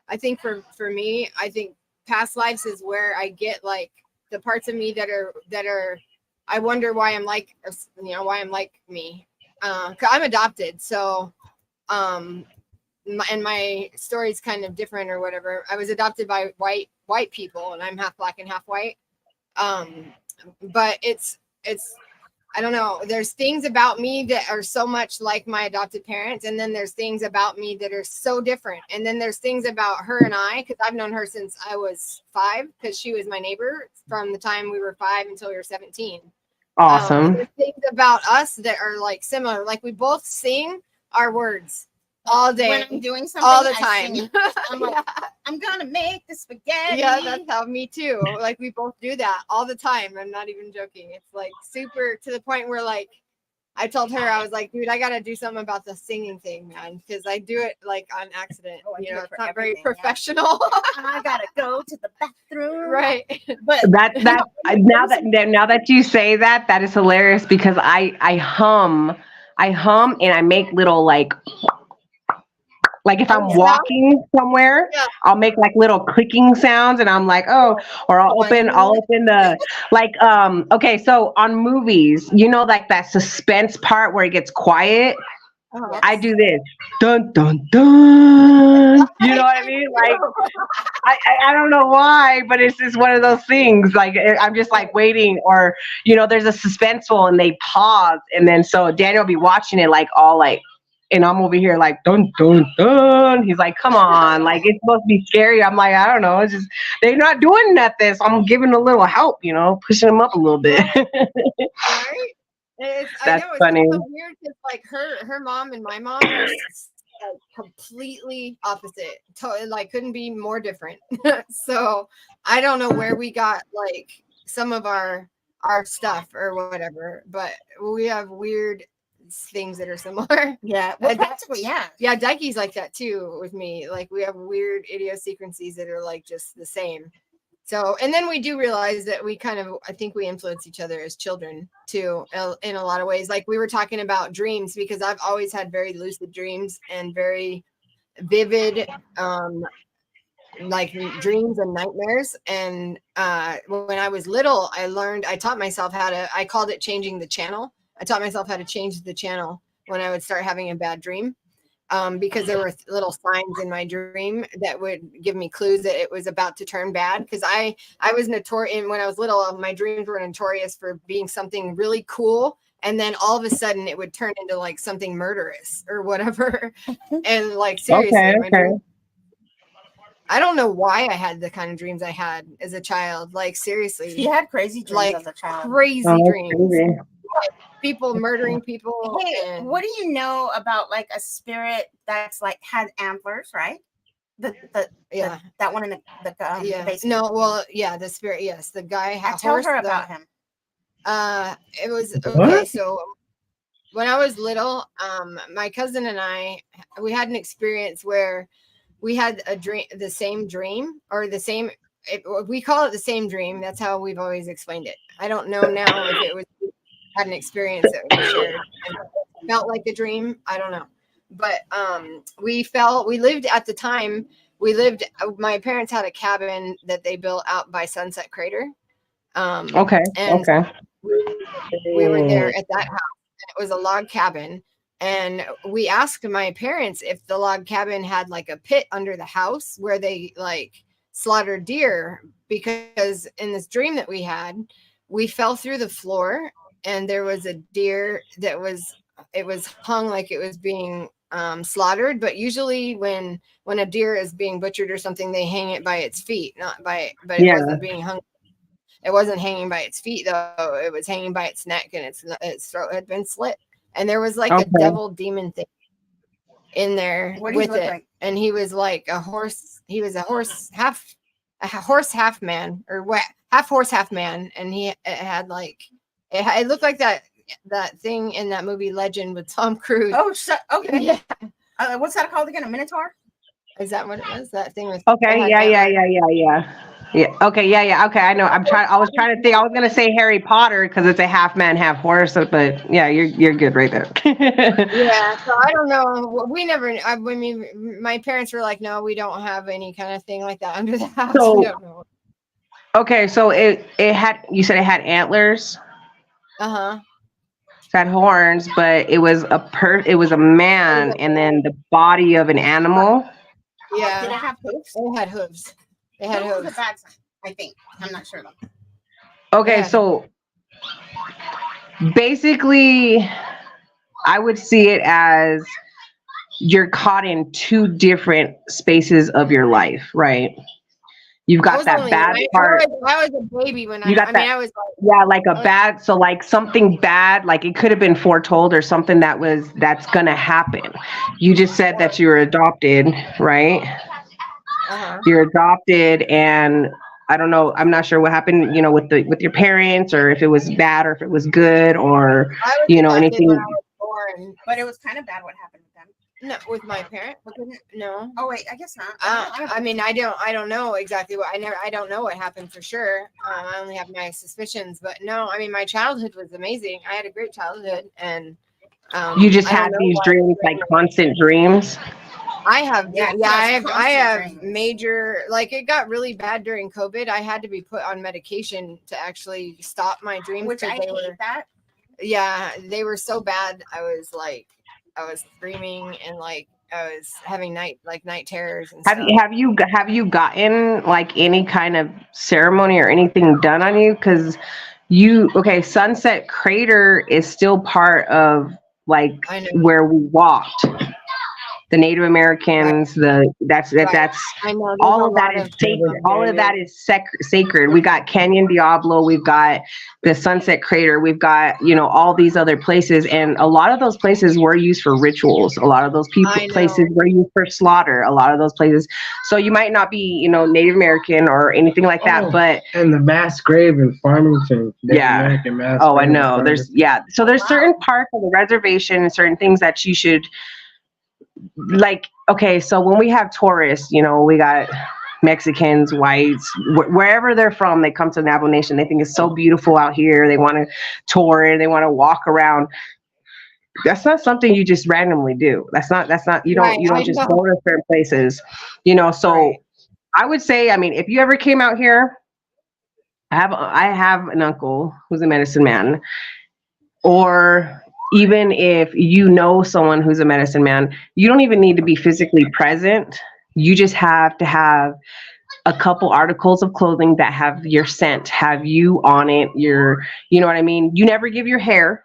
I think for me, I think past lives is where I get like the parts of me that are I wonder why I'm like, why I'm like me. 'Cause I'm adopted, so and my story's kind of different or whatever. I was adopted by white people and I'm half black and half white. But it's I don't know, there's things about me that are so much like my adopted parents, and then there's things about me that are so different, and then there's things about her and I, because I've known her since I was 5, because she was my neighbor from the time we were 5 until we were 17. Awesome. There's things about us that are like similar, like we both sing our words all day, when I'm doing something all the time. I'm like, I'm gonna make the spaghetti. Yeah, that's how me too. Like we both do that all the time. I'm not even joking. It's like super to the point where like I told her, I was like, dude, I gotta do something about the singing thing, man, because I do it like on accident. It's not very professional. I gotta go to the bathroom. Right. But that now that you say that, that is hilarious because I hum and I make little like if I'm walking somewhere, I'll make like little clicking sounds and I'm like, oh, or I'll open the okay, so on movies, you know, like that suspense part where it gets quiet. Uh-huh. I do this. Dun dun dun. You know what I mean? Like I don't know why, but it's just one of those things. Like I'm just like waiting, or you know, there's a suspenseful and they pause, and then so Daniel will be watching it like all like, and I'm over here like dun dun dun. He's like, come on, like it's supposed to be scary. I'm like, I don't know, it's just they're not doing nothing, so I'm giving a little help, you know, pushing them up a little bit. Right? That's funny. It's so weird because like her mom and my mom are like completely opposite. Like couldn't be more different. So I don't know where we got like some of our stuff or whatever, but we have weird things that are similar. Yeah, well, practically, yeah. Dikey's like that too with me. Like we have weird idiosyncrasies that are like just the same. So, and then we do realize that we kind of, I think we influence each other as children too, in a lot of ways. Like we were talking about dreams, because I've always had very lucid dreams and very vivid like dreams and nightmares. And when I was little, I taught myself I called it changing the channel. I taught myself how to change the channel when I would start having a bad dream. Because there were little signs in my dream that would give me clues that it was about to turn bad. Because I was notorious when I was little. My dreams were notorious for being something really cool, and then all of a sudden it would turn into like something murderous or whatever. And like seriously, my dream, I don't know why I had the kind of dreams I had as a child. Like seriously, She had crazy dreams like as a child. crazy dreams. Crazy. People murdering people. Hey, what do you know about like a spirit that's like has antlers, right? Yeah, that one in the yeah. basement. No, well, yeah, the spirit. Yes, the guy. Tell her about him. It was okay. What? So when I was little, my cousin and we had an experience where we had the same dream, or the same. We call it the same dream. That's how we've always explained it. I don't know now if it was had an experience that we shared and felt like a dream. I don't know, but we lived at the time. My parents had a cabin that they built out by Sunset Crater. Okay. And Okay. we were there at that house. It was a log cabin. And we asked my parents if the log cabin had like a pit under the house where they like slaughtered deer, because in this dream that we had, we fell through the floor and there was a deer that was hung like it was being slaughtered. But usually when a deer is being butchered or something, they hang it by its feet, but it wasn't being hung. It wasn't hanging by its feet though. It was hanging by its neck, and its throat had been slit. And there was like a devil demon thing in there with it. Like? And he was like a horse. He was a horse, half man, or what? Half horse, half man. And it had like, it looked like that thing in that movie Legend with Tom Cruise. Oh, okay. Yeah. What's that called again? A minotaur? Is that what it was? That thing with Okay. Yeah. Okay. Yeah. Okay. I know. I was trying to think. I was gonna say Harry Potter because it's a half man, half horse. But yeah, you're good right there. Yeah. So I don't know. We never. I mean, my parents were like, "No, we don't have any kind of thing like that under the house." So, we don't know. Okay. So it had. You said it had antlers. Uh-huh. It had horns, but it was a man, and then the body of an animal. Yeah. Did it have hooves? It had hooves. It had hooves. Was a bad sign, I think. I'm not sure though. Okay, Yeah. so basically, I would see it as you're caught in two different spaces of your life, right? You've got that bad part. I was a baby when I was like, yeah, like a bad, so like something bad, like it could have been foretold or something that's gonna happen. You just said that you were adopted, right? Uh-huh. You're adopted, and I don't know, I'm not sure what happened, with your parents, or if it was bad or if it was good, or anything. When I was born, but it was kind of bad what happened with them. No, with my parent. No. Oh wait, I guess not. I mean, I don't know exactly what I don't know what happened for sure. I only have my suspicions, but no, I mean, my childhood was amazing. I had a great childhood, and you just had these dreams, like constant dreams. I have, I have major, like it got really bad during COVID. I had to be put on medication to actually stop my dreams. Which I hate that. Yeah, they were so bad. I was screaming, and like I was having night terrors and stuff. Have you gotten like any kind of ceremony or anything done on you? Because Sunset Crater is still part of like where we walked. The Native Americans, that's I know, all of that is sacred. All of that is sacred. We got Canyon Diablo, we've got the Sunset Crater, we've got all these other places, and a lot of those places were used for rituals. A lot of those places were used for slaughter. A lot of those places. So you might not be Native American or anything like that, but and the mass grave in Farmington. American mass I know. There's certain parts of the reservation and certain things that you should. Like, okay, so when we have tourists, we got Mexicans, whites, wherever they're from, they come to Navajo Nation. They think it's so beautiful out here. They want to tour it. They want to walk around. That's not something you just randomly do. That's not, you don't just go to certain places, so I would say, I mean, if you ever came out here, I have an uncle who's a medicine man, or even if you know someone who's a medicine man, you don't even need to be physically present. You just have to have a couple articles of clothing that have your scent, have you on it, you know what I mean? You never give your hair.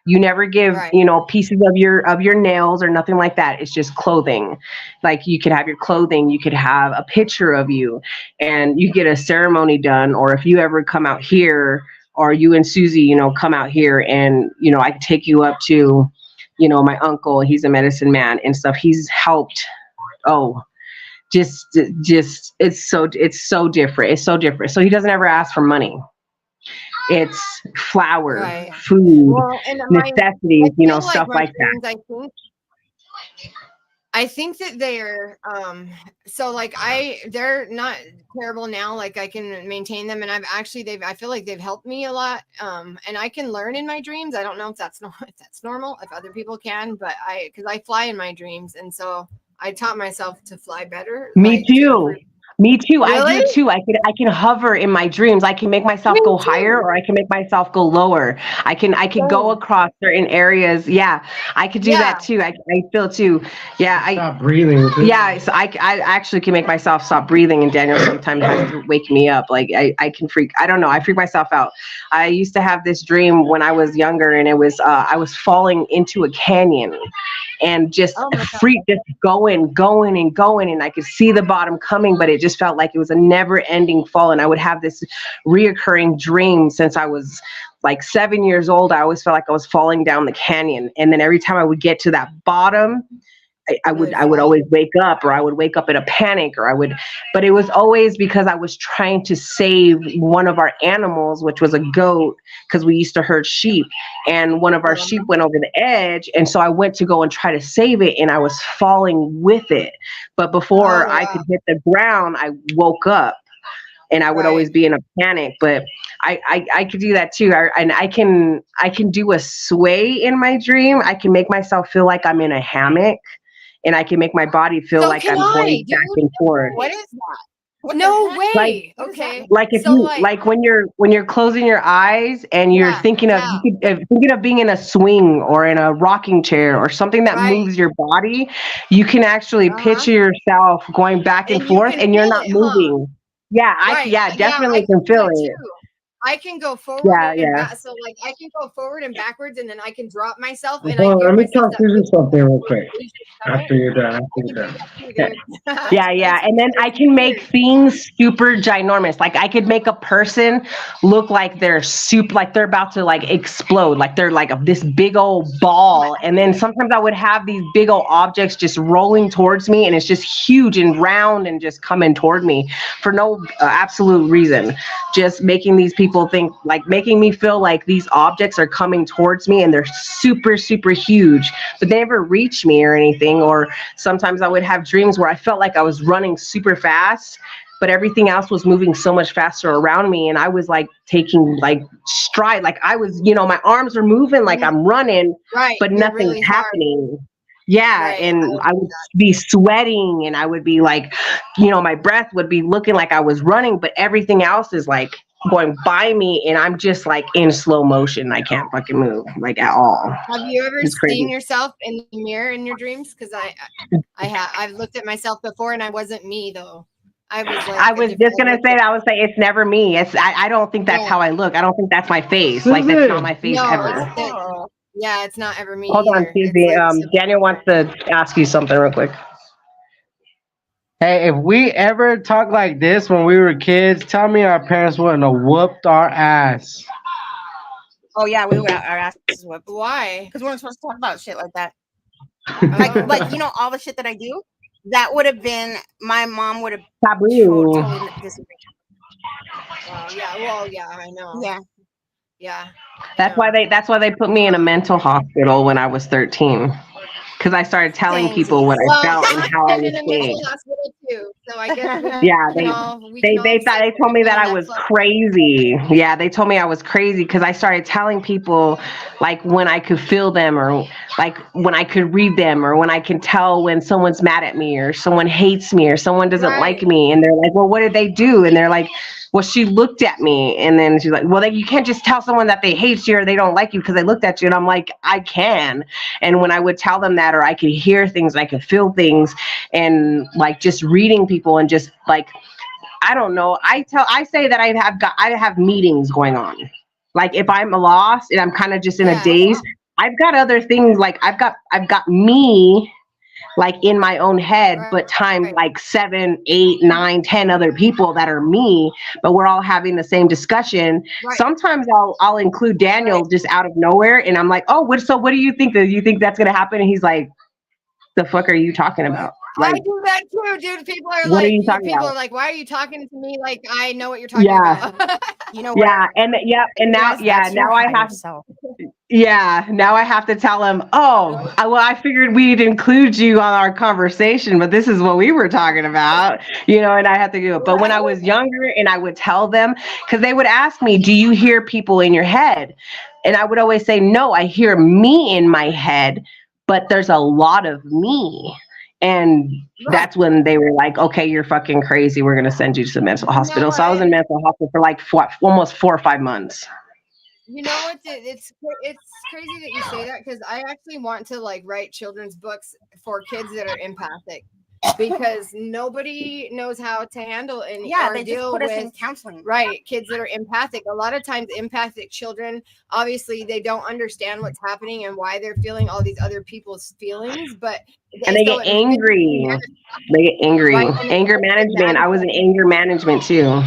You never give, Right. you know, pieces of your nails or nothing like that. It's just clothing. Like you could have your clothing, you could have a picture of you, and you get a ceremony done. Or if you ever come out here, or you and Susie, you know, come out here, and you know, I can take you up to, you know, my uncle. He's a medicine man and stuff. He's helped. Oh, just it's so different. It's so different. So he doesn't ever ask for money. It's flour, Right. food, Well, and necessities, you know, feel stuff my like that. dreams, I think that they're so like they're not terrible now. Like I can maintain them, and I feel like they've helped me a lot. And I can learn in my dreams. I don't know if that's normal, if other people can, but because I fly in my dreams, and so I taught myself to fly better. Me too. Me too. Really? I do too. I can hover in my dreams. I can make myself go higher, or I can make myself go lower. I can go across certain areas. Yeah, I could do that too. I feel too. Yeah, Stop breathing. Yeah, so I actually can make myself stop breathing, and Daniel sometimes has to wake me up. Like I can freak. I don't know. I freak myself out. I used to have this dream when I was younger, and it was I was falling into a canyon, and just just going, and I could see the bottom coming, but it just felt like it was a never-ending fall. And I would have this reoccurring dream since I was like 7 years old. I always felt like I was falling down the canyon, and then every time I would get to that bottom, I would always wake up, or I would wake up in a panic, but it was always because I was trying to save one of our animals, which was a goat, because we used to herd sheep, and one of our sheep went over the edge. And so I went to go and try to save it, and I was falling with it. But before I could hit the ground, I woke up, and I would always be in a panic. But I could do that too. And I can do a sway in my dream. I can make myself feel like I'm in a hammock, and I can make my body feel like I'm going back and forth. What is that? No way. Okay. Like if like when you're closing your eyes and you're thinking of being in a swing or in a rocking chair or something that moves your body, you can actually picture yourself going back and forth, and you're not moving. Yeah, I definitely can feel it. I can go forward and back, so like I can go forward and backwards, and then I can drop myself. And let me talk to you something real quick. After you're done. Yeah. And then I can make things super ginormous. Like I could make a person look like they're like they're about to like explode, like they're like this big old ball. And then sometimes I would have these big old objects just rolling towards me, and it's just huge and round and just coming toward me for no absolute reason. Just making these people think, like making me feel like these objects are coming towards me, and they're super, super huge, but they never reach me or anything. Or sometimes I would have dreams where I felt like I was running super fast, but everything else was moving so much faster around me, and I was like taking like stride, like I was, you know, my arms are moving like I'm running, but nothing's happening. And I would be sweating, and I would be like, you know, my breath would be looking like I was running, but everything else is like going by me, and I'm just like in slow motion. I can't fucking move like at all. Have you ever seen yourself in the mirror in your dreams? Because I've looked at myself before, and I wasn't me though. I was just gonna say that. I would say it's never me. I don't think that's how I look. I don't think that's my face. Like that's not my face ever. It's not ever me. Hold on, Susie. Daniel wants to ask you something real quick. Hey, if we ever talked like this when we were kids, tell me our parents wouldn't have whooped our ass. Oh yeah, we would have our asses whooped. Why? Because we're not supposed to talk about shit like that. like you know, all the shit that I do, that would have been, my mom would have taboo. Totally disagreed. I know. Yeah. That's why they put me in a mental hospital when I was 13. Because I started telling people what I felt and how I was feeling. So I guess Yeah, we can all they thought, say they told me that I that was club. crazy. Yeah, they told me I was crazy because I started telling people like when I could feel them, or like when I could read them, or when I can tell when someone's mad at me, or someone hates me, or someone doesn't like Right. me. And they're like, well, what did they do? And they're like, well, she looked at me. And then she's like, well, you can't just tell someone that they hate you or they don't like you because they looked at you. And I'm like, I can. And when I would tell them that, or I could hear things, I could feel things, and like just reading people and just like, I don't know. I say that I have meetings going on. Like if I'm lost and I'm kind of just in a Yeah. daze, I've got other things, like I've got me like in my own head, but times like 7, 8, 9, 10 other people that are me, but we're all having the same discussion. Right. Sometimes I'll include Daniel just out of nowhere, and I'm like, oh, what do you think? Do you think that's gonna happen? And he's like, the fuck are you talking about? I Like, do that too, dude. People are what are like, you talking people about? are like, why are you talking to me like I know what you're talking Yeah. about? You know Yeah, where and now, it is, that's your now I higher have, self. now I have to tell him, oh, I figured we'd include you on our conversation, but this is what we were talking about, and I have to do it. But when I was younger and I would tell them, because they would ask me, do you hear people in your head? And I would always say, no, I hear me in my head, but there's a lot of me. And that's when they were like, okay, you're fucking crazy. We're going to send you to the mental hospital. So I was in mental hospital for like almost 4 or 5 months. You know what? It's crazy that you say that, because I actually want to like write children's books for kids that are empathic, because nobody knows how to handle and They deal just put with us in counseling. Right, kids that are empathic. A lot of times empathic children, obviously they don't understand what's happening and why they're feeling all these other people's feelings, but and they get angry. They get angry. Right, anger management. I was in anger management too.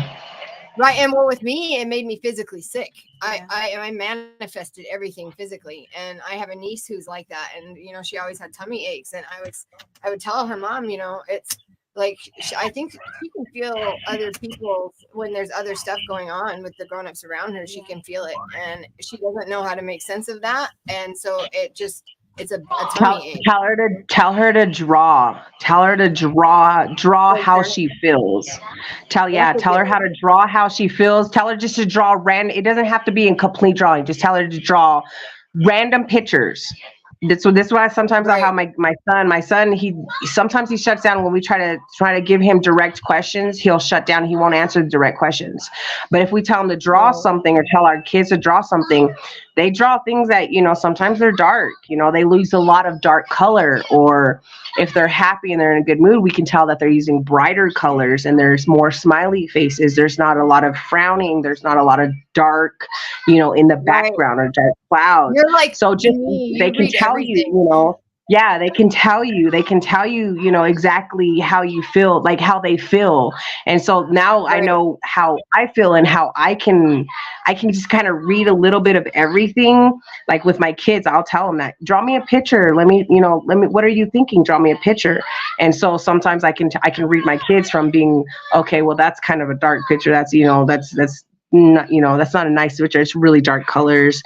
Right, and well, with me, it made me physically sick. I manifested everything physically, and I have a niece who's like that, and she always had tummy aches, and I would tell her mom, it's like I think she can feel other people when there's other stuff going on with the grown-ups around her. She can feel it, and she doesn't know how to make sense of that, and so it's a tummy ache. Tell her to draw. Tell her to draw how she feels. Tell her how to draw how she feels. Tell her just to draw random. It doesn't have to be in complete drawing. Just tell her to draw random pictures. This is why sometimes I have my son, he sometimes he shuts down when we try to give him direct questions. He'll shut down. He won't answer the direct questions. But if we tell him to draw something, or tell our kids to draw something, they draw things that, sometimes they're dark. They lose a lot of dark color. Or if they're happy and they're in a good mood, we can tell that they're using brighter colors, and there's more smiley faces. There's not a lot of frowning. There's not a lot of dark, in the background, or dark clouds. You're like, so just they can tell everything. they can tell you, exactly how you feel, like how they feel. And so now I know how I feel, and how I can just kind of read a little bit of everything. Like with my kids, I'll tell them that, draw me a picture. Let me, what are you thinking? Draw me a picture. And so sometimes I can read my kids from being, okay, well, that's kind of a dark picture. That's, that's not, that's not a nice picture. It's really dark colors.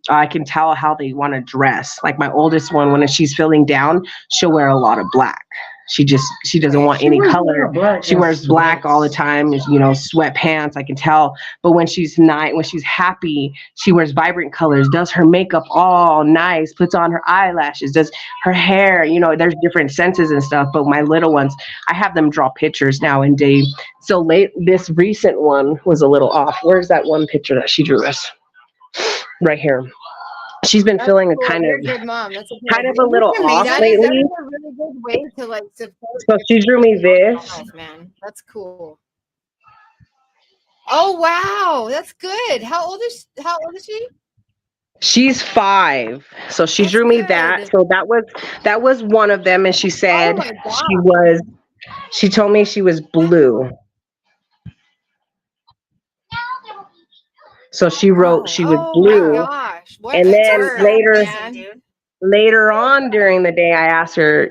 I can tell how they want to dress. Like my oldest one, when she's feeling down, she'll wear a lot of black. She doesn't want any color. She wears black all the time, sweatpants, I can tell. But when she's happy, she wears vibrant colors, does her makeup all nice, puts on her eyelashes, does her hair, there's different senses and stuff. But my little ones, I have them draw pictures now, and this recent one was a little off. Where's that one picture that she drew us? Right here. She's been feeling a kind of good mom. That's a little off lately. That's a really good way to like support. So she drew me this. Man, that's cool. Oh wow, that's good. How old is she? She's 5. So she drew me that. So that was one of them, and she said she told me she was blue. So she wrote she was blue. My gosh. And then later on during the day, I asked her,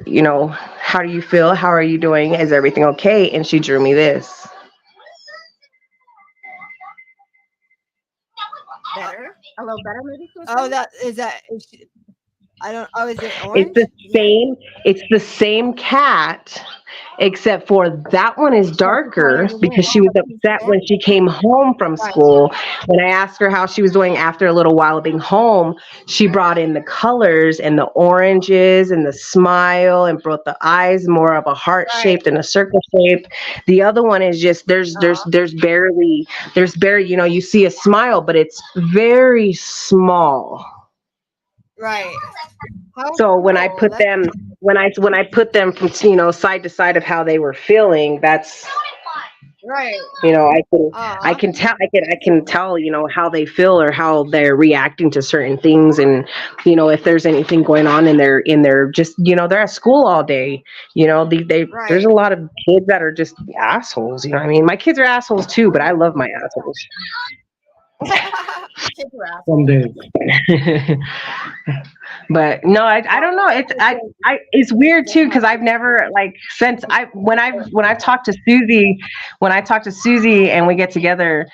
how do you feel? How are you doing? Is everything okay? And she drew me this. Better? A little better, maybe? Oh, that is that. I don't. Oh, is it orange? It's the same cat, except for that one is darker because she was upset when she came home from school. When I asked her how she was doing after a little while of being home, she brought in the colors and the oranges and the smile and brought the eyes more of a heart shape than a circle shape. The other one is just there's barely, you know, you see a smile, but it's very small. Right. So when I put them, when I put them from, you know, side to side of how they were feeling, that's right. You know, I can tell, you know, how they feel or how they're reacting to certain things, and you know, if there's anything going on in their just, you know, they're at school all day. You know, there's a lot of kids that are just assholes. You know what I mean? My kids are assholes too, but I love my assholes. Some days. But no, I don't know. It's weird too, because I've never, like, since when I've talked to Susie, and we get together,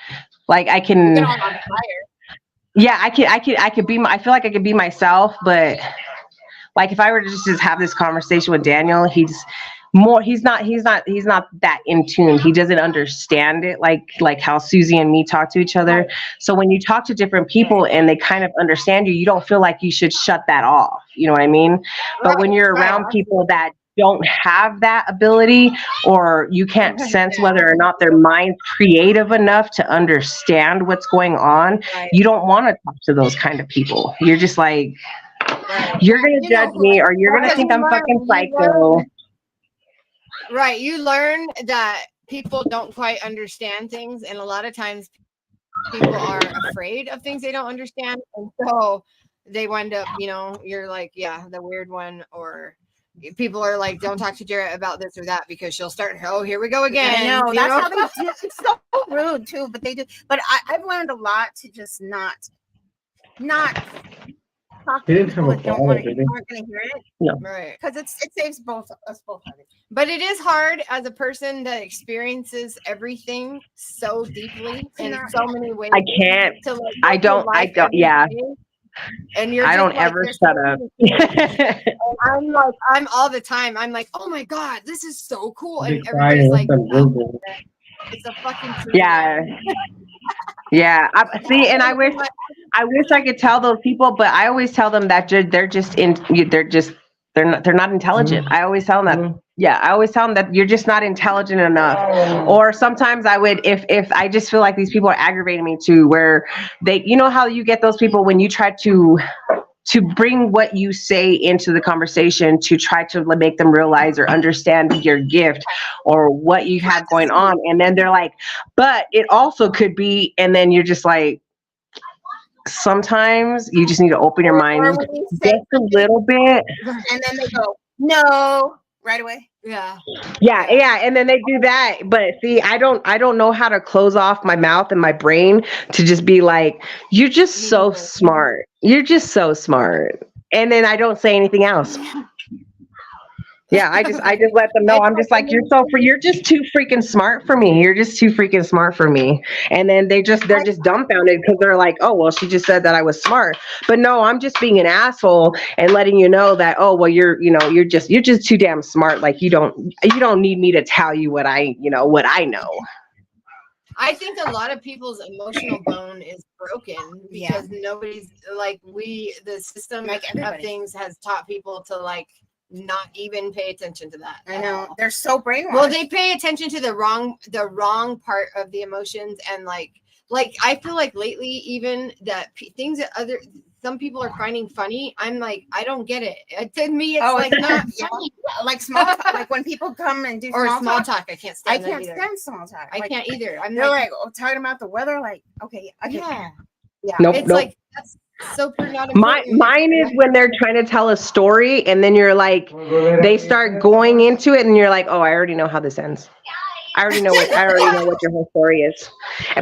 like I can, yeah, I could be I feel like I could be myself, but like if I were to just have this conversation with Daniel, he's not that in tune. He doesn't understand it like how Susie and me talk to each other. So when you talk to different people and they kind of understand you, you don't feel like you should shut that off. You know what I mean? But when you're around people that don't have that ability, or you can't sense whether or not their mind's creative enough to understand what's going on, you don't want to talk to those kind of people. You're just like, you're going to judge me, or you're going to think I'm fucking psycho. Right. You learn that people don't quite understand things. And a lot of times people are afraid of things they don't understand. And so they wind up, you know, you're like, yeah, the weird one. Or people are like, don't talk to Jara about this or that because she'll start, oh, here we go again. I know. That's how they do. It's so rude too, but they do. But I've learned a lot to just not talk to people that aren't going to hear it. No. Right. Because it saves us both. But it is hard as a person that experiences everything so deeply in so many ways. I can't. I don't. Yeah. And you're. I don't ever shut up. I'm all the time. I'm like, oh my god, this is so cool, and everybody's like, oh, it's a fucking truth. Yeah. Yeah. See, and I wish I could tell those people, but I always tell them that they're not intelligent. I always tell them that. Yeah, I always tell them that you're just not intelligent enough. Or sometimes I would, if I just feel like these people are aggravating me too, where they, you know how you get those people when you try to bring what you say into the conversation to try to make them realize or understand your gift or what you have going on. And then they're like, but it also could be, and then you're just like, sometimes you just need to open your mind just a little bit. And then they go, no, right away. Yeah. And then they do that. But see, I don't know how to close off my mouth and my brain to just be like, you're just so smart. You're just so smart. And then I don't say anything else. Yeah, I just let them know. I'm just like, you're just too freaking smart for me. You're just too freaking smart for me. And then they're just dumbfounded because they're like, oh, well, she just said that I was smart. But no, I'm just being an asshole and letting you know that, oh, well, you're just too damn smart. Like you don't need me to tell you what I know. I think a lot of people's emotional bone is broken because nobody's like the system of things has taught people to like not even pay attention to that. I know. They're so brainwashed. Well, they pay attention to the wrong part of the emotions, and like I feel like lately even that things that some people are finding funny, I'm like, I don't get it. To me, it's like not funny. Like small talk. Like when people come and do small talk. I can't stand. I can't stand small talk. I can't either. They're like talking about the weather. Like, okay, yeah. Nope, it's like that's so not mine is when they're trying to tell a story and then you're like, they start going into it and you're like, oh, I already know how this ends. I already know what your whole story is.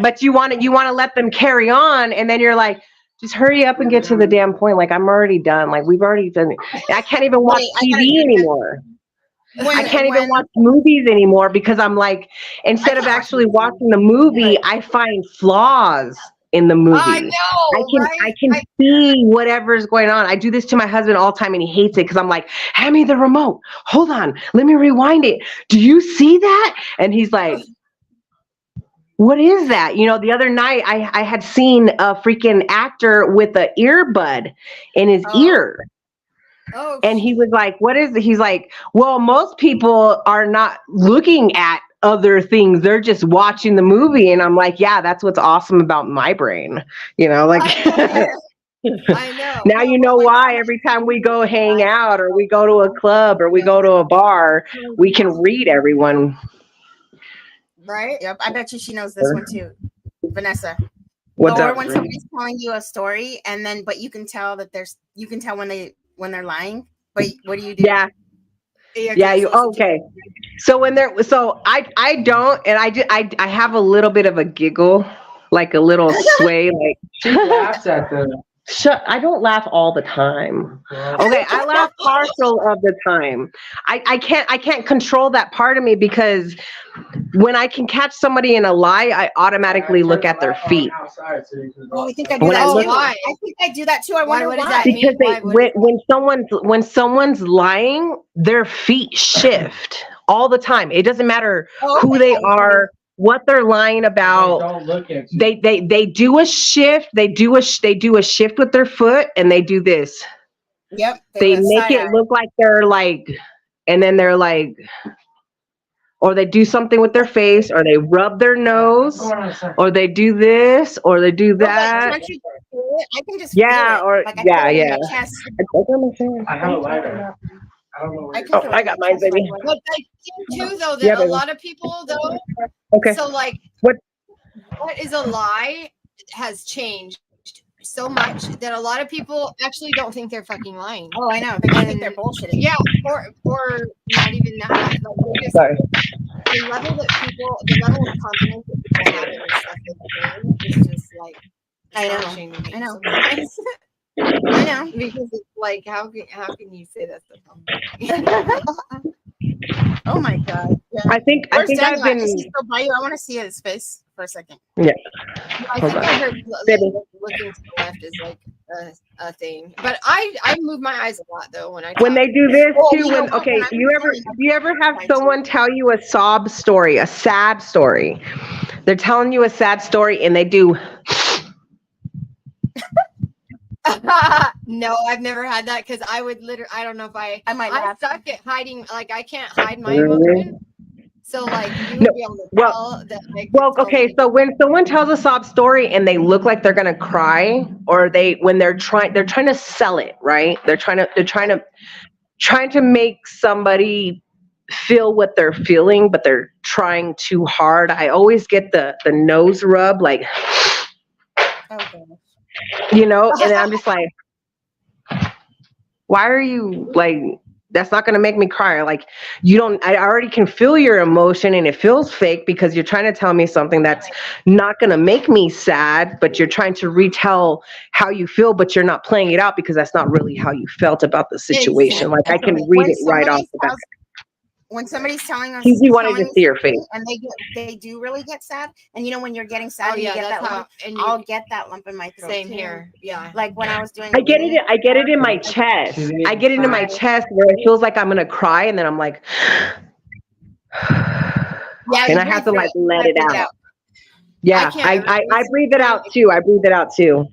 But you want to let them carry on, and then you're like, just hurry up and get to the damn point. Like, I'm already done. Like, we've already done it. I can't even watch TV anymore. I can't even watch movies anymore because I'm like, instead of actually watching the movie, I find flaws in the movie. I know, I can see whatever's going on. I do this to my husband all the time and he hates it because I'm like, hand me the remote. Hold on. Let me rewind it. Do you see that? And he's like, what is that? You know, the other night I had seen a freaking actor with an earbud in his ear. Oh, and he was like, what is it? He's like, well, most people are not looking at other things. They're just watching the movie. And I'm like, yeah, that's what's awesome about my brain. You know, like I know. now you know why every time we go hang out or we go to a club or we go to a bar, we can read everyone. Right? Yep. I bet you she knows this one too. Vanessa. What's or up? when somebody's telling you a story and then but you can tell that you can tell when they're lying. But what do you do? Yeah. Yeah, you okay. So I don't, and I have a little bit of a giggle, like a little sway, like She laughs at them. I don't laugh all the time. Okay, I laugh partial of the time. I can't control that part of me because when I can catch somebody in a lie, I automatically look at their feet. Oh, I think I do that too. Why? I think I do that too. I wonder what does why. that mean? Because when someone's lying, their feet shift all the time. It doesn't matter who they are, what they're lying about. Don't look at you. They do a shift. They do a shift with their foot, and they do this. Yep. They make it look like they're like, and then they're like, or they do something with their face, or they rub their nose, or they do this, or they do that. Can't you just feel it? I can just feel it. Or like I feel it in my chest. I have a lighter. I don't know where I got mine, baby. But I think too, though, that a lot of people, though. Okay. So, like, what is a lie has changed so much that a lot of people actually don't think they're fucking lying. Oh, I know. They think they're bullshitting. Yeah, or not even that. Like, just, Sorry. the level of confidence that people have in the stuff that they're doing is just like astonishing to me. I know. Sometimes. I know. Because it's like, how can you say that stuff? Oh my god. Yeah. I think I've been. Is he still by you? I want to see his face for a second. Yeah. I think I heard looking to the left is like a thing, but I move my eyes a lot though when I talk. When they do this too. you know When okay, do you ever have someone tell you a sob story, a sad story? They're telling you a sad story, and they do. No, I've never had that because I would literally. I don't know if I might I'm laugh. stuck at hiding. Like I can't hide my emotion. So like you would be able to tell that. Well, okay. So when someone tells a sob story and they look like they're gonna cry, or they're trying to sell it, right? They're trying to make somebody feel what they're feeling, but they're trying too hard. I always get the nose rub, like. Okay. You know, and I'm just like, why are you like, that's not going to make me cry. Like, I already can feel your emotion and it feels fake because you're trying to tell me something that's not going to make me sad, but you're trying to retell how you feel, but you're not playing it out because that's not really how you felt about the situation. Like, I can read it right off the bat. When somebody's telling us, you wanted to see your face, and they do really get sad, and you know when you're getting sad, you get that lump, and I'll get that lump in my throat. Same here, yeah. Like when I was doing, I get it in my chest. I get it in my chest where it feels like I'm gonna cry, and then I'm like, and I have to like let it out. Yeah, I breathe it out too. I breathe it out too.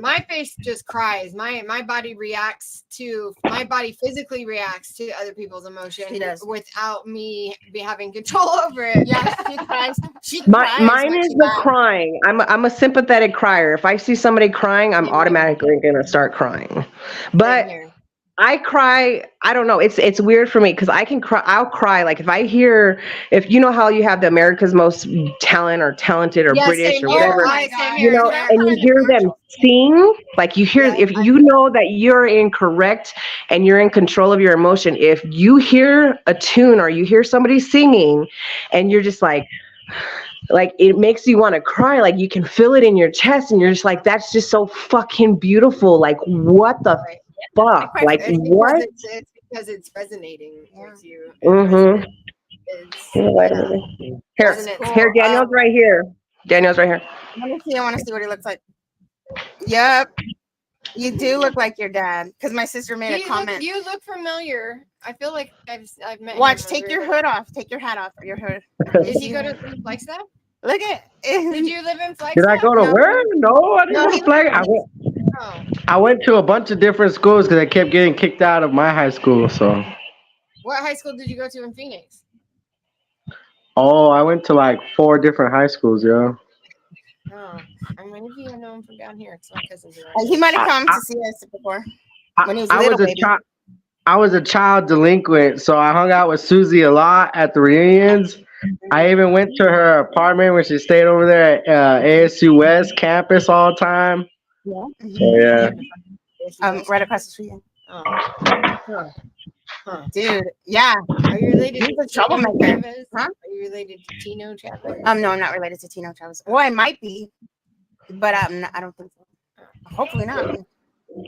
My face just cries. My body physically reacts to other people's emotion without me having control over it. Yeah, she cries. Mine is the crying. I'm a sympathetic crier. If I see somebody crying, I'm automatically gonna start crying. But I cry. I don't know. It's weird for me because I can cry. I'll cry. Like if you know how you have the America's Most Talent or Talented or British or whatever, you know, and you hear them sing, like you hear, if you know that you're incorrect and you're in control of your emotion, if you hear a tune or you hear somebody singing and you're just like it makes you want to cry, like you can feel it in your chest and you're just like, that's just so fucking beautiful. Like what the fuck? Like what? It's because it's resonating with you. Mm-hmm. Here, Daniel's right here. Daniel's right here. I want to see what he looks like. Yep. You do look like your dad. Because my sister made a comment. You look familiar. I feel like I've met Watch, him. take your hood off. Take your hat off. Your hood. Did he go to Flagstaff? Look at Did you live in Flagstaff? Did I go to No. where? No, I didn't No, go he to Flag. Oh. I went to a bunch of different schools because I kept getting kicked out of my high school. So, What high school did you go to in Phoenix? I went to like 4 different high schools, yo. Oh, I'm going to know him from down here. It's my cousins. he might have come to see us before. When he was I little, was a baby. child. I was a child delinquent, so I hung out with Susie a lot at the reunions. I even went to her apartment when she stayed over there at ASU West campus all the time. Yeah. So yeah. Right across the street. Oh. Huh. Dude, yeah. Are you related He's to a troublemaker. Tino Chavez? Huh? Are you related to Tino Chavez? No, I'm not related to Tino Chavez. Well, I might be, but I don't think so. Hopefully not,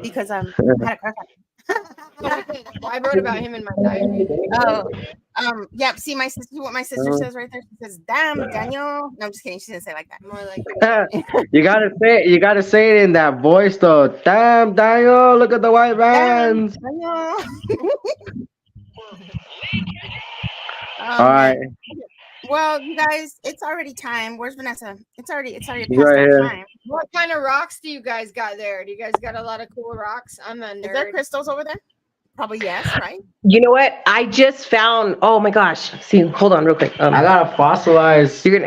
because I had a crush on him. I wrote about him in my diary. Yeah. See, what my sister says right there. She says, "Damn, Daniel." No, I'm just kidding. She didn't say it like that. More like You gotta say it in that voice though. Damn, Daniel, look at the white vans. Daniel. All right. Well, you guys, it's already time. Where's Vanessa? It's already past Right our here. time. what kind of rocks do you guys got there? Do you guys got a lot of cool rocks? I'm a nerd. Is there crystals over there? Probably yes, right? You know what? I just found. Oh my gosh! See, hold on, real quick. I got a fossilized. You're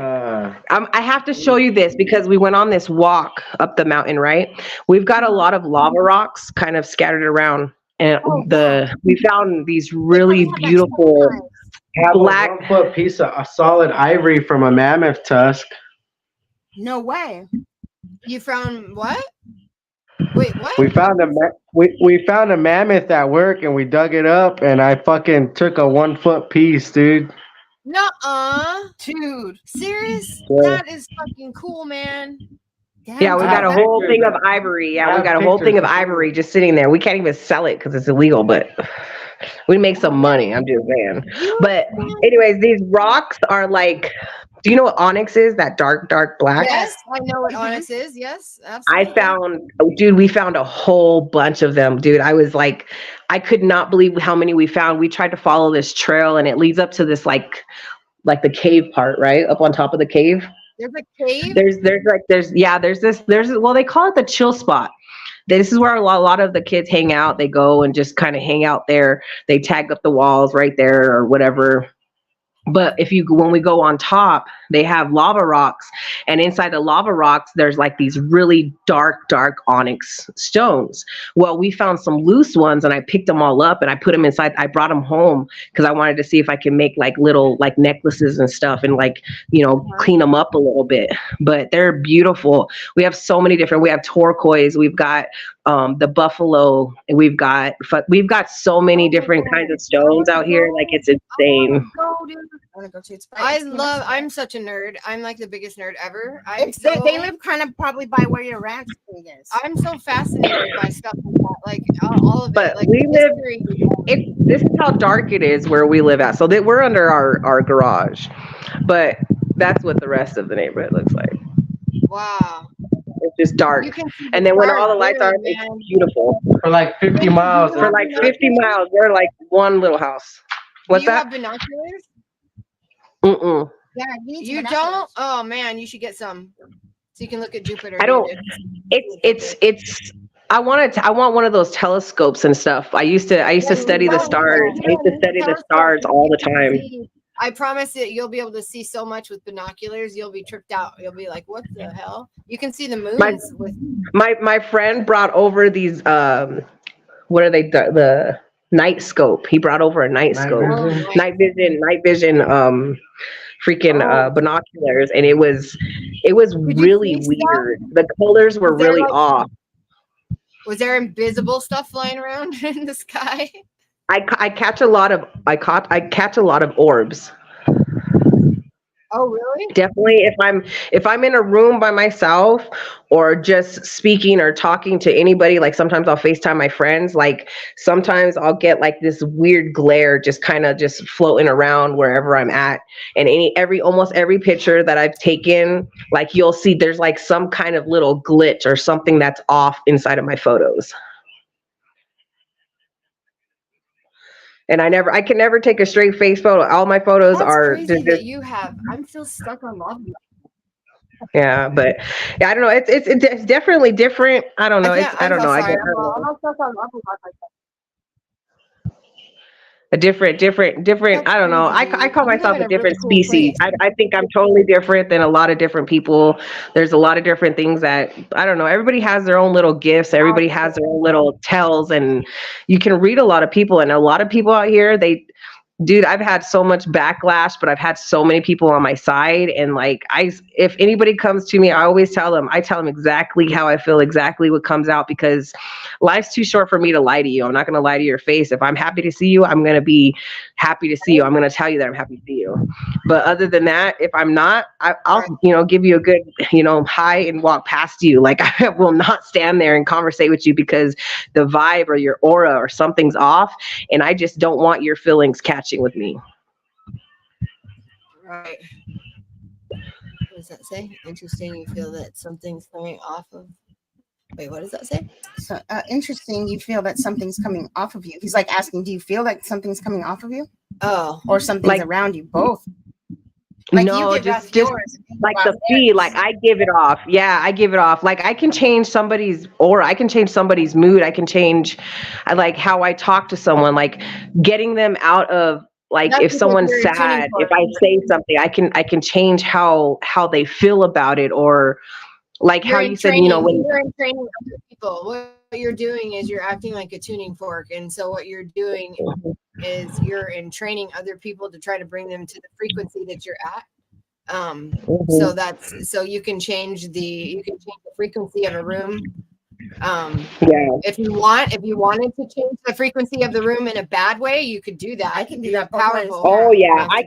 I have to show you this because we went on this walk up the mountain, right? We've got a lot of lava rocks kind of scattered around, and we found these really beautiful black 1 foot piece of a solid ivory from a mammoth tusk. No way. You found what? Wait, what? We found we found a mammoth at work and we dug it up and I fucking took a 1 foot piece, dude. Nuh-uh. Dude. Serious? Yeah. That is fucking cool, man. Yeah, we got a whole thing of ivory. Yeah, we got a whole thing of ivory just sitting there. We can't even sell it because it's illegal, but we make some money. I'm just saying. But anyways, these rocks are like, do you know what onyx is? That dark black? Yes, I know what onyx is. Yes, absolutely. We found a whole bunch of them, dude. I was like, I could not believe how many we found. We tried to follow this trail and it leads up to this like the cave part, right? Up on top of the cave. There's a cave. There's well, they call it the chill spot. This is where a lot of the kids hang out. They go and just kind of hang out there. They tag up the walls right there or whatever. But when we go on top, they have lava rocks, and inside the lava rocks, there's like these really dark onyx stones. Well, we found some loose ones and I picked them all up and I put them inside. I brought them home because I wanted to see if I could make like little like necklaces and stuff and like, clean them up a little bit, but they're beautiful. We have so many different, we have turquoise, we've got the buffalo, and we've got so many different kinds of stones out here. Like it's insane. I'm such a nerd. I'm like the biggest nerd ever. They live kind of probably by where your ranch thing is. I'm so fascinated by stuff like that, like all of but it. Like we live. This is how dark it is where we live at. So that we're under our garage, but that's what the rest of the neighborhood looks like. Wow. It's just dark. And then when all the lights are, it's beautiful. For like 50 miles. For like 50 miles, we're like one little house. What's that? Do you have binoculars? Mm-mm. Yeah, you don't? Oh man, you should get some so you can look at Jupiter. I don't. I want one of those telescopes and stuff. I used to study the stars. I used to study the stars all the time. I promise that you'll be able to see so much with binoculars. You'll be tripped out. You'll be like, "What the hell?" You can see the moons with. My friend brought over these. What are they? The night scope. He brought over a night scope, night vision. Freaking binoculars, and it was really weird. The colors were really off. Was there invisible stuff flying around in the sky? I catch a lot of orbs. Oh, really? Definitely if I'm in a room by myself or just speaking or talking to anybody, like sometimes I'll FaceTime my friends, like sometimes I'll get like this weird glare just kind of just floating around wherever I'm at. And almost every picture that I've taken, like you'll see there's like some kind of little glitch or something that's off inside of my photos. And I can never take a straight face photo. All my photos That's are crazy just, that you have. I'm still stuck on love. yeah, but yeah, I don't know. It's definitely different. I don't know. I don't know. I Sorry. don't know. I'm stuck on love a lot like that. A different. That's I don't know. crazy, I dude. call You live myself in a a really different cool species. place. I think I'm totally different than a lot of different people. There's a lot of different things that I don't know. Everybody has their own little gifts. Everybody has their own little tells, and you can read a lot of people. And a lot of people out here, dude, I've had so much backlash, but I've had so many people on my side. And like, if anybody comes to me, I always tell them exactly how I feel, exactly what comes out, because life's too short for me to lie to you. I'm not going to lie to your face. If I'm happy to see you, I'm going to be happy to see you. I'm going to tell you that I'm happy to see you. But other than that, if I'm not, I'll, give you a good, hi and walk past you. Like I will not stand there and conversate with you because the vibe or your aura or something's off. And I just don't want your feelings catching with me. Right. What does that say? Interesting. You feel that something's coming off of. Wait, what does that say? So interesting. You feel that something's coming off of you. He's like asking, do you feel like something's coming off of you? Oh, Or something's like, around you? Both. Like no, you give just yours, like the fee, like I give it off. Yeah, I give it off. Like I can change somebody's aura. I can change somebody's mood. I can change like how I talk to someone, like getting them out of like, that's if someone's you're tuning sad, if fork. I say something, I can change how they feel about it. Or like You're how in you said, training. when You're in training other people. What you're doing is you're acting like a tuning fork. And so what you're doing is you're in training other people to try to bring them to the frequency that you're at. So you can change the frequency of a room. If you wanted to change the frequency of the room in a bad way, you could do that. I can do that both ways. Powerful. Oh yeah, I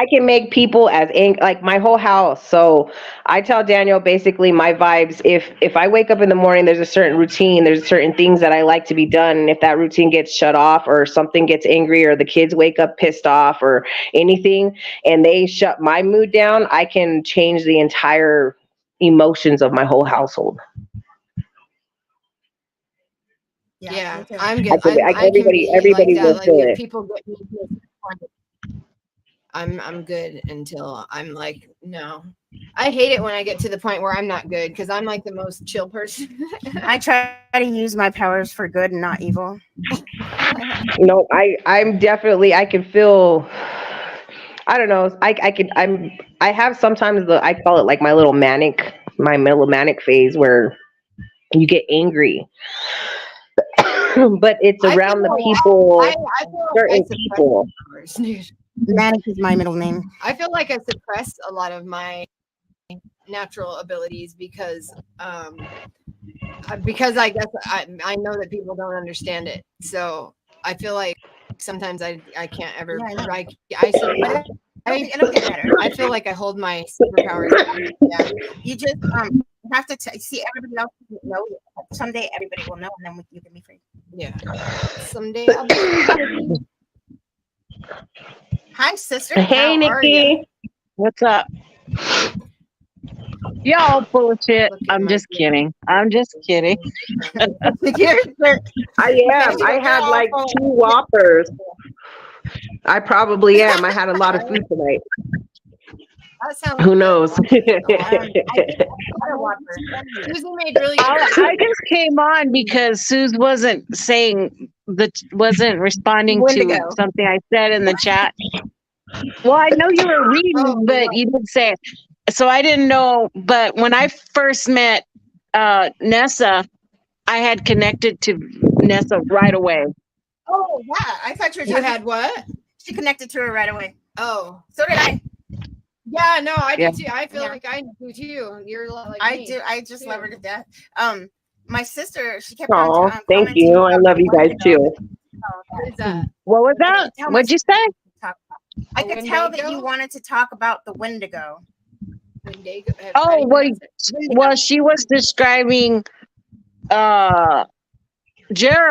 can make people as angry, like my whole house. So I tell Daniel basically my vibes. If I wake up in the morning, there's a certain routine, there's certain things that I like to be done. And if that routine gets shut off or something gets angry or the kids wake up pissed off or anything and they shut my mood down, I can change the entire emotions of my whole household. Yeah, I'm good. Everybody like will that. feel Like if it. people get me to a point, I'm good until I'm like, no. I hate it when I get to the point where I'm not good because I'm like the most chill person. I try to use my powers for good and not evil. No, I'm definitely, I can feel, I don't know. I have sometimes I call it like my little manic phase where you get angry, but it's around the people, certain people. Manic is my middle name. I feel like I suppress a lot of my natural abilities because I guess I know that people don't understand it. So I feel like sometimes I can't ever. It'll get better. I feel like I hold my superpowers. Yeah. You just have to see everybody else know. Someday everybody will know, and then you can be free. Yeah. Someday I'll be. Hi, sister. Hey, Nikki. What's up? Y'all bullshit. I'm just kidding. I am. I had like 2 Whoppers. I probably am. I had a lot of food tonight. Who knows? Susie made really good. I just came on because Suze wasn't responding to something I said in the chat. Well, I know you were reading, but you didn't say it. So I didn't know. But when I first met Nessa, I had connected to Nessa right away. Oh, yeah. I thought you had what? She connected to her right away. Oh, so did I. Yeah, no, I do too. I feel like I do too. You're like I me. do. I just love her to death. My sister, she kept on. Oh, thank you. I love you guys too. What is that? What was that? What'd you say? I could tell that you wanted to talk about the Wendigo. Wendigo. Oh, well, she was describing, Jara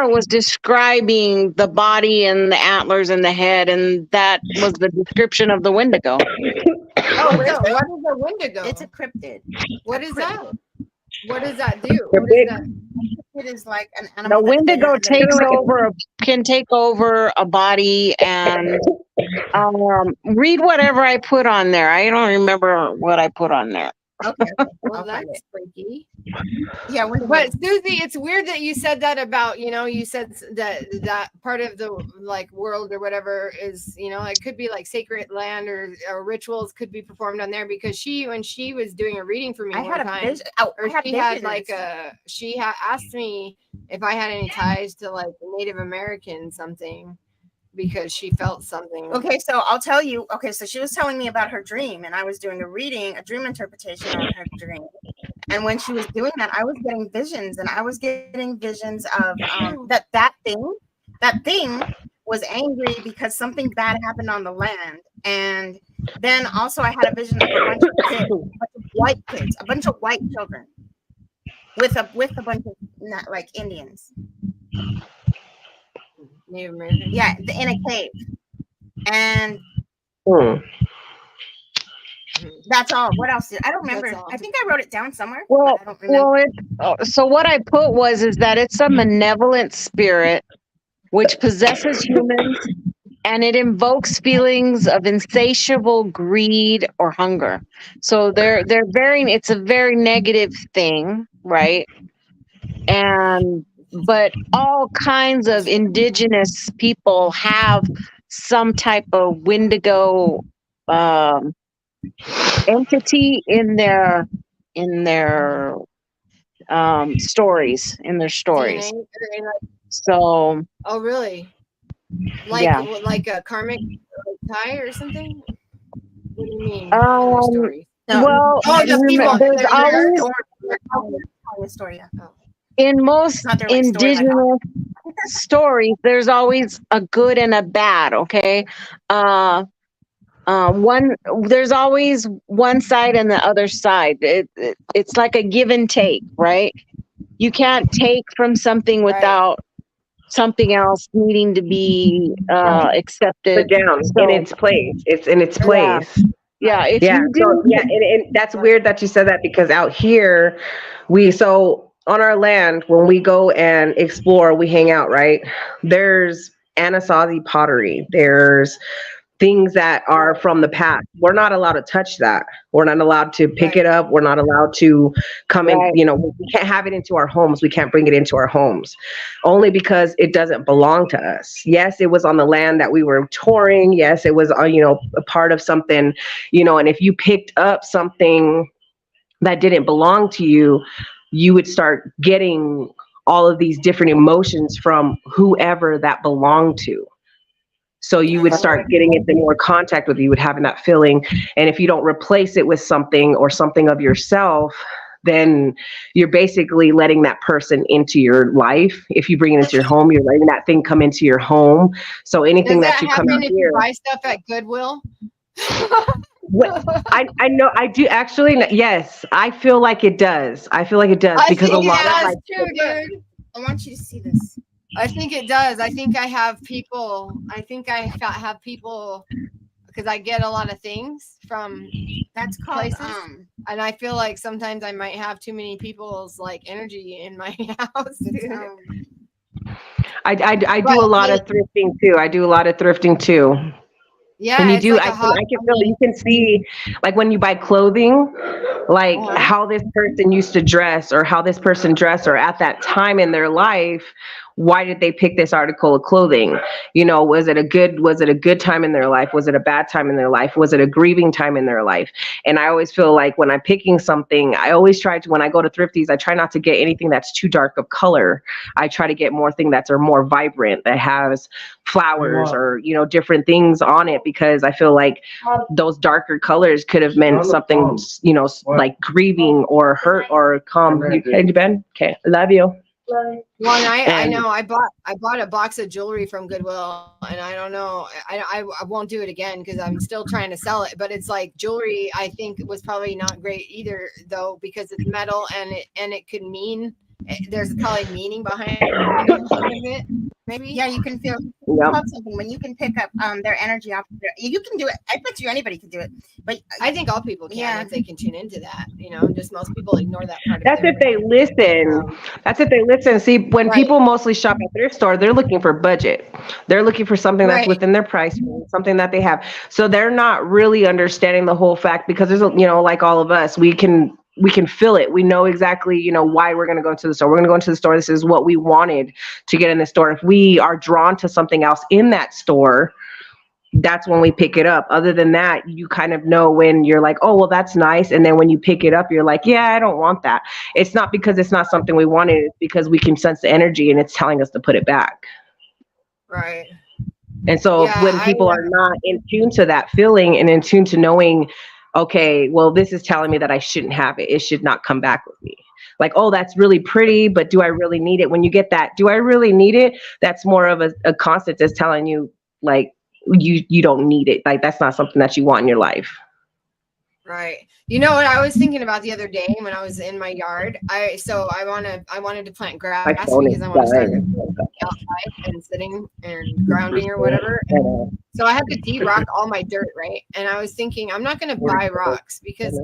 was describing the body and the antlers and the head, and that was the description of the Wendigo. Oh, what is a Wendigo? It's a cryptid. What is that? What does that do? What is that? It is like an animal. The Wendigo can take over a body, and read whatever I put on there. I don't remember what I put on there. Okay. Well, that's freaky. Yeah, but Susie, it's weird that you said that about, you said that part of the like world or whatever is, it could be like sacred land or rituals could be performed on there, because when she was doing a reading for me she had asked me if I had any ties to like Native American something, because she felt something. Okay, so I'll tell you. Okay, so she was telling me about her dream, and I was doing a dream interpretation on her dream. And when she was doing that, I was getting visions, and I was getting visions of that thing was angry because something bad happened on the land. And then also I had a vision of a bunch of kids, a bunch of white kids, a bunch of white children with a bunch of like Indians. Native American? Yeah, in a cave. And that's all. What else? I don't remember. I think I wrote it down somewhere. Well, I don't remember. So what I put is that it's a malevolent spirit which possesses humans, and it invokes feelings of insatiable greed or hunger. So it's a very negative thing, right? But all kinds of indigenous people have some type of Wendigo entity in their stories. So. Oh, really? Like a karmic tie or something? What do you mean? Story? Well, there's always story. In most indigenous stories, there's always a good and a bad. Okay, there's always one side and the other side. It's like a give and take, right? You can't take from something without something else needing to be accepted down in its place. It's in its place. Yeah. And that's weird that you said that, because out here on our land, when we go and explore, we hang out, right? There's Anasazi pottery. There's things that are from the past. We're not allowed to touch that. We're not allowed to pick it up. We're not allowed to come in, we can't have it into our homes. We can't bring it into our homes, only because it doesn't belong to us. Yes, it was on the land that we were touring. Yes, it was, a part of something, and if you picked up something that didn't belong to you, you would start getting all of these different emotions from whoever that belonged to. So you would start getting into more contact with you, would having that feeling. And if you don't replace it with something or something of yourself, then you're basically letting that person into your life. If you bring it into your home, you're letting that thing come into your home. So anything that you come in here, you buy stuff at Goodwill. I know I do actually. Yes, I feel like it does. Because a lot of dude. I want you to see this. I think it does. I think I have people because I get a lot of things from places, and I feel like sometimes I might have too many people's like energy in my house. I do a lot of thrifting too. Yeah, and you do. I can feel. You can see, like when you buy clothing, like how this person used to dress, or how this person dressed, or at that time in their life, why did they pick this article of clothing? Was it a good time in their life? Was it a bad time in their life? Was it a grieving time in their life? And I always feel like when I'm picking something, I always try to, when I go to thrifties, I try not to get anything that's too dark of color. I try to get more things that are more vibrant, that has flowers or, different things on it, because I feel like those darker colors could have meant something, like grieving or hurt or calm. Hey, Ben? Okay, love you. Well, and I And- know I bought a box of jewelry from Goodwill, and I don't know, I won't do it again because I'm still trying to sell it. But it's like jewelry, I think was probably not great either, though, because it's metal and it could mean there's probably meaning behind it. Maybe. Yeah, you can feel Yep. something when you can pick up their energy off. You can do it. I bet you anybody can do it. But I think all people can Yeah. if they can tune into that. You know, just most people ignore that part. That's if they listen. That's if they listen. See, when Right. people mostly shop at their store, they're looking for budget. They're looking for something that's Right. within their price range, something that they have. So they're not really understanding the whole fact because there's, like all of us, we can feel it. We know exactly, why we're going to go to the store. We're going to go into the store. This is what we wanted to get in the store. If we are drawn to something else in that store, that's when we pick it up. Other than that, you kind of know when you're like, oh, well, that's nice. And then when you pick it up, you're like, yeah, I don't want that. It's not because it's not something we wanted. It's because we can sense the energy and it's telling us to put it back. Right. And so Yeah, when people are not in tune to that feeling and in tune to knowing, okay, well, this is telling me that I shouldn't have it. It should not come back with me. Like, oh, that's really pretty, but do I really need it? When you get that, do I really need it? That's more of a constant that's telling you, like, you don't need it. Like, that's not something that you want in your life. Right. You know what I was thinking about the other day when I was in my yard? I wanted to plant grass My phone because is I want to start dying. outside and sitting and grounding or whatever. And so I had to de-rock all my dirt, right? And I was thinking, I'm not going to buy rocks because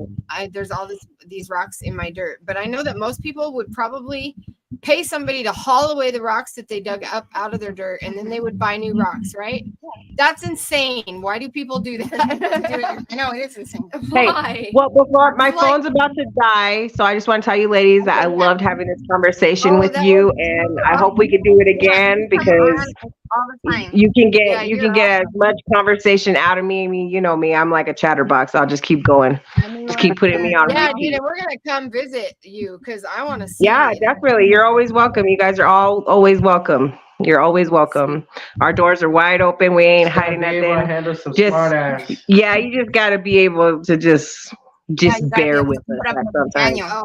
there's all these rocks in my dirt. But I know that most people would probably pay somebody to haul away the rocks that they dug up out of their dirt, and then they would buy new rocks, right? That's insane. Why do people do that? I know it is insane. Why? Well, before my Like- phone's about to die, so I just want to tell you, ladies, that I loved having this conversation with that you, was and I hope we can do it again because all the time. you can get Yeah, you you're can get as much conversation out of me. I mean, you know me, I'm like a chatterbox. I'll just keep going, just keep putting me on Yeah, repeat. dude, and we're gonna come visit you because I want to see. Yeah, definitely. You're always welcome. You guys are all always welcome. You're always welcome. Our doors are wide open. We ain't hiding nothing. Handle some Just- smart ass. Yeah, you just got to be able to just you gotta bear be with able to us put up sometimes. Daniel.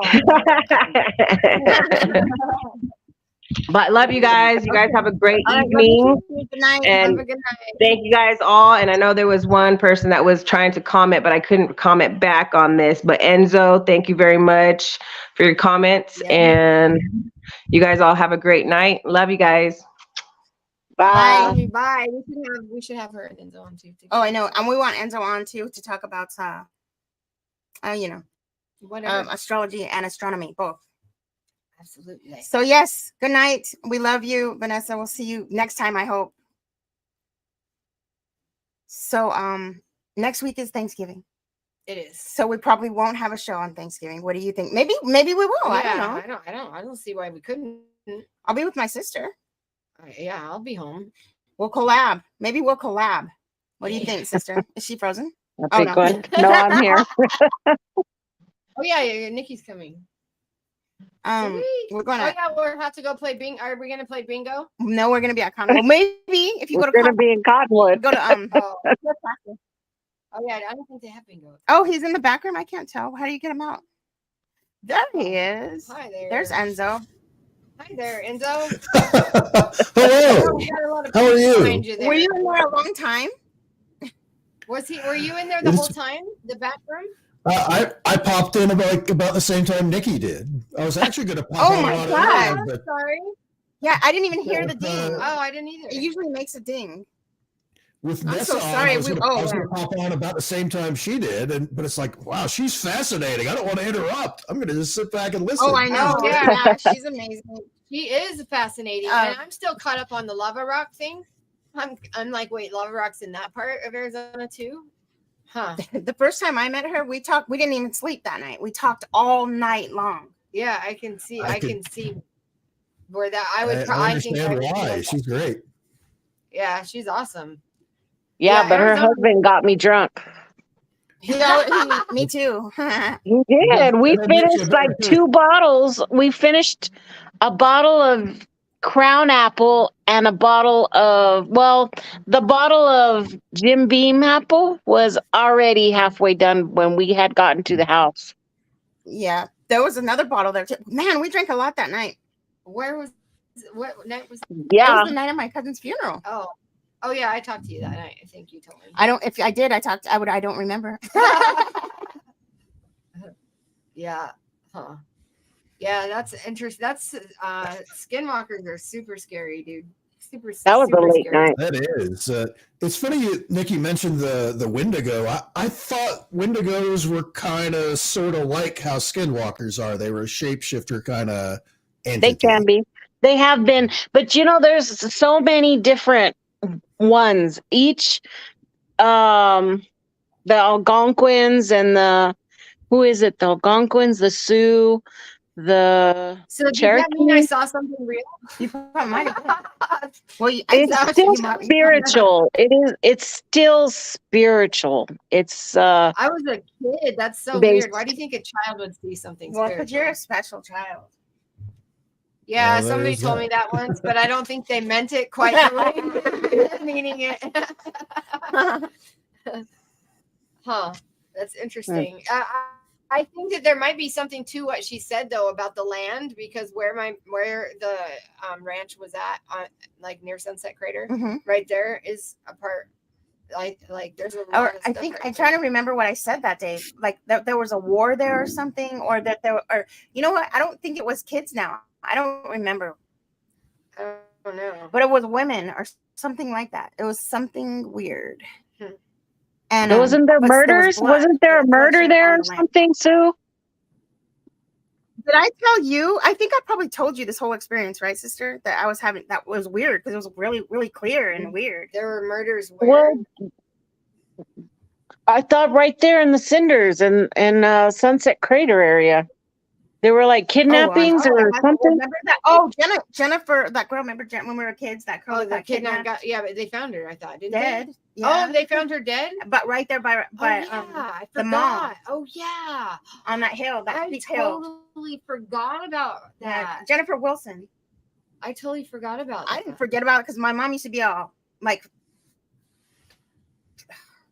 But love you guys. You guys have a great All right, love evening. you too. Good night. And Have a good night. thank you guys all. And I know there was one person that was trying to comment, but I couldn't comment back on this. But Enzo, thank you very much for your comments. Yeah. And you guys all have a great night. Love you guys. Bye. Bye. We should have her Enzo on too. Oh, I know. And we want Enzo on too to talk about Whatever. astrology and astronomy, both. Absolutely. So yes, good night. We love you, Vanessa. We'll see you next time, I hope. So next week is Thanksgiving. It is. So we probably won't have a show on Thanksgiving. What do you think? Maybe we will. I don't know. I don't see why we couldn't. I'll be with my sister. Yeah, I'll be home. We'll collab. Maybe we'll collab. What do you think, sister? Is she frozen? That's Oh, a no. good. No, I'm here. Oh yeah, Nikki's coming. We're Oh gonna yeah, we'll have to go play bingo. Are we gonna play bingo? no, we're gonna be at Conway. Maybe if you We're go to gonna Conway, be in Cottonwood. go to Oh yeah, I don't think they have bingo. Oh, he's in the back room. I can't tell. How do you get him out? There he is. Hi there. There's Enzo. Hi there, Enzo. Hello. We got a lot of How are people you? behind there. Were you in there a long time? Were you in there the whole time? The back room? I popped in about the same time Nikki did. I was actually going to pop Oh in my a lot God. earlier, but Sorry. Yeah, I didn't even hear the ding. Oh, I didn't either. It usually makes a ding. with I'm Nessa so on, sorry. I was We- going to pop on about the same time she did, but it's like, wow, she's fascinating. I don't want to interrupt. I'm going to just sit back and listen. Oh, I know. Oh, yeah. Yeah, she's amazing. She is fascinating, and I'm still caught up on the lava rock thing. I'm like, wait, lava rock's in that part of Arizona too? Huh? The first time I met her, we talked. We didn't even sleep that night. We talked all night long. Yeah, I can see. I I can see where that I would. I I think I understand would why. feel- She's great. Yeah, she's awesome. Yeah, Yeah, but her Arizona- husband got me drunk. Me too. He did. We That'll get you finished like better. 2 bottles. We finished a bottle of Crown Apple and a bottle of, the bottle of Jim Beam apple was already halfway done when we had gotten to the house. Yeah, there was another bottle there too. Man, we drank a lot that night. Where was what night was? It Yeah. was the night of my cousin's funeral. Oh yeah, I talked to you that night. I think you told me. I don't. If I did, I talked. I don't remember. Yeah. Huh. Yeah, that's interesting. That's skinwalkers are super scary, dude. That was a super late scary. night. That is. It's funny, Nikki mentioned the Wendigo. I thought Wendigos were kind of sort of like how skinwalkers are. They were a shapeshifter kind of entity. They can be. They have been. But there's so many different ones. Each, the Algonquins and the, who is it? The Algonquins, the Sioux, the So does that mean I Cherokee. saw something real? You probably might have. Well, It's still spiritual. It's still spiritual. It's I was a kid. That's so Based- weird. Why do you think a child would see something Well, spiritual? because you're a special child. Yeah, Well, somebody there's told that. me that once, but I don't think they meant it quite the way they're meaning it. Huh. That's interesting. I think that there might be something to what she said though about the land, because where the ranch was at, like near Sunset Crater, Mhm. right there is a part like there's a lot Or of I stuff think right I'm there. trying to remember what I said that day. Like that there was a war there or something, or that there, or you know what? I don't think it was kids now. I don't remember, I don't know. but it was women or something like that. It was something weird. Hmm. And wasn't there but there was murders? blood. Wasn't there a murder collection there on or the land. something, Sue? Did I tell you? I think I probably told you this whole experience, right, sister? That I was having. That was weird because it was really, really clear and weird. There were murders where? Well, I thought right there in the cinders and Sunset Crater area. There were like kidnappings or something. Remember that? Oh, Jennifer, that girl. Remember when we were kids? That girl that the got kidnapped kidnapped, yeah, but they found her, I thought, didn't dead. they? Yeah. Oh, they found her dead? But right there by I the mall forgot. Oh yeah. on that hill, that I steep hill. totally forgot about Yeah, that. Jennifer Wilson. I totally forgot about that. I didn't forget about it because my mom used to be all like,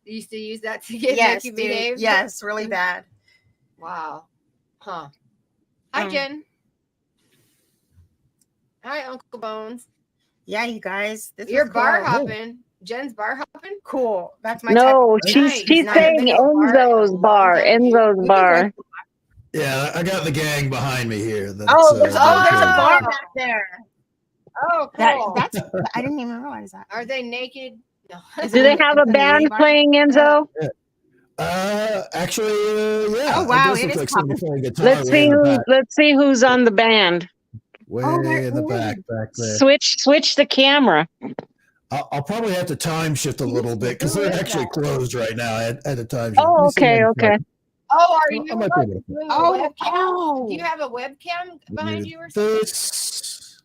You used to use that to get yes, Nikki dude, behaved? yes, really bad. Wow. Huh. Hi, Jen. Hi, Uncle Bones. Yeah, you guys. This You're was bar cool. hopping. Jen's bar hopping? Cool. That's my No, type. she's Nice. saying Been to a bar in a Enzo's long bar. time. Enzo's You bar. can go- Yeah, I got the gang behind me here. That's, there's a okay. bar back there. Oh, cool. That's I didn't even realize that. Are they naked? No. Is Do it they in- have it's a in the band lady bar? playing, Enzo? Actually, yeah. Oh, wow, It it does look is like somebody common. playing guitar Let's way see in the who. back. Let's see who's on the band. Way where in the is back there. Switch the camera. I'll probably have to time shift a little bit because Who they're is actually that? closed right now at a time shift. Oh, Let me see if I okay, can okay. find- Oh, are I you might be able to doing a Oh, webcam? Do you have a webcam behind do you or something? this.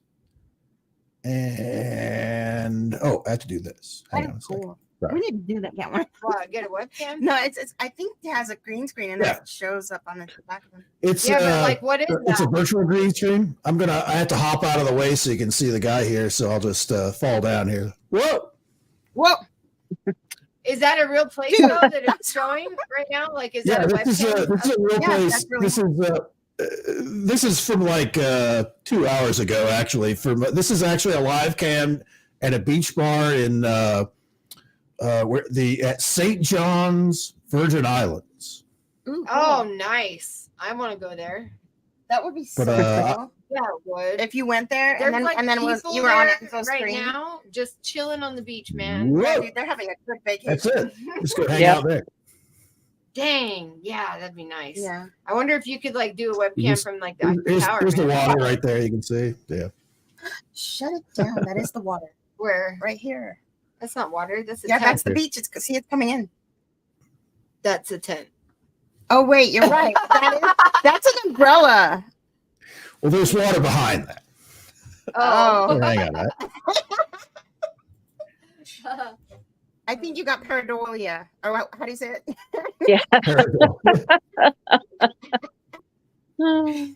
And I have to do this. Hang on a That's second. cool. Sorry. We need to do that. Get one. What, get a webcam? No, it's. I think it has a green screen and Yeah. it shows up on the back of it. It's Yeah, but like, what is it's a that? virtual green screen. I have to hop out of the way so you can see the guy here. So I'll just fall down here. Whoa. Whoa! Is that a real place though that it's showing right now? Like, is Yeah, that a this is webcam? a real Yeah, place. that's really This is from like 2 hours ago. Actually, this is actually a live cam at a beach bar in at St. John's, Virgin Islands. Ooh, Oh, cool. nice. I want to go there. That would be so But, cool Yeah, it would. if you went there There's and then was people you were on there it so right screen. now, just chilling on the beach, man. Yeah, Whoa, dude, they're having a good vacation. that's it. Just go hang Yep. out there. Dang, yeah, that'd be nice. Yeah. I wonder if you could like do a webcam Yes. from like the There's tower. the man. water right there. You can see. Yeah. Shut it down. That is the water Where? right here. That's not water. That's a Yeah, tent. that's the beach. It's it's coming in. That's a tent. Oh wait, you're right. That's an umbrella. Well, there's water behind that. Oh. Hang on. That. I think you got pareidolia. Or how do you say it?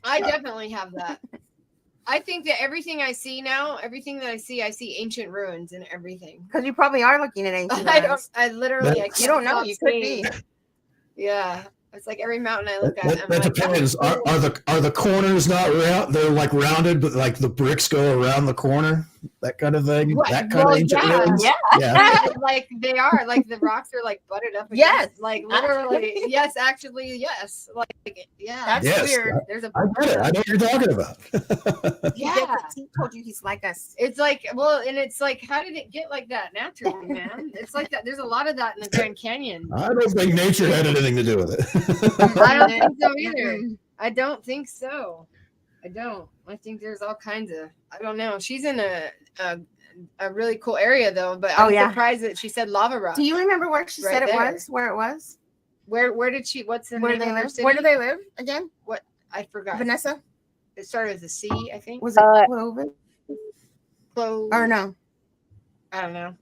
I definitely have that. I think that everything I see now, everything that I see ancient ruins and everything. Because you probably are looking at ancient I don't. ruins. I literally. I That's- can't You don't know. stop You could seeing. be. Yeah, It's like every mountain I look at. That, I'm that like, depends. Are the corners not round? They're like rounded, but like the bricks go around the corner, that kind of thing. What? That kind Well, of ancient yeah. ruins. Yeah. Yeah. like they are, like the rocks are like butted up. Yes. Like literally. Yes, actually, yes. Like, yeah. That's Yes, weird. There's a. I get it. I know what you're talking about. Yeah. He told you he's like us. It's like, well, and it's like, how did it get like that naturally, man? It's like that. There's a lot of that in the Grand Canyon. I don't think nature had anything to do with it. I don't think so either. I don't think so. I don't. I think there's all kinds of. I don't know. She's in a really cool area though, but I'm surprised that she said lava rock. Do you remember where she said it there. was? Where it was? Where did she? What's the Where do name they of her live? city? Where do they live again? What? I forgot. Vanessa? It started with a C, I think. Was it Clovis? Or no? I don't know.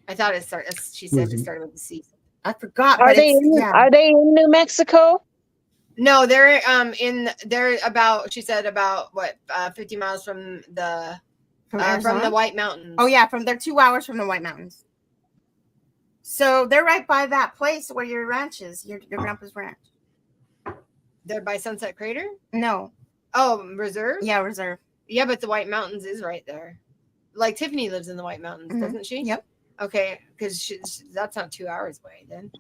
I thought it started. She said it started with a C. I forgot. Are but they it's- in, yeah. are they in New Mexico? No, they're they're about, she said, about what 50 miles from the from Arizona? the White Mountains. Oh yeah, they're 2 hours from the White Mountains. So they're right by that place where your ranch is, your grandpa's ranch. They're by Sunset Crater? No. Oh, Reserve? Yeah, Reserve. Yeah, but the White Mountains is right there. Like Tiffany lives in the White Mountains, doesn't she? Yep. Okay, because that's not 2 hours away then.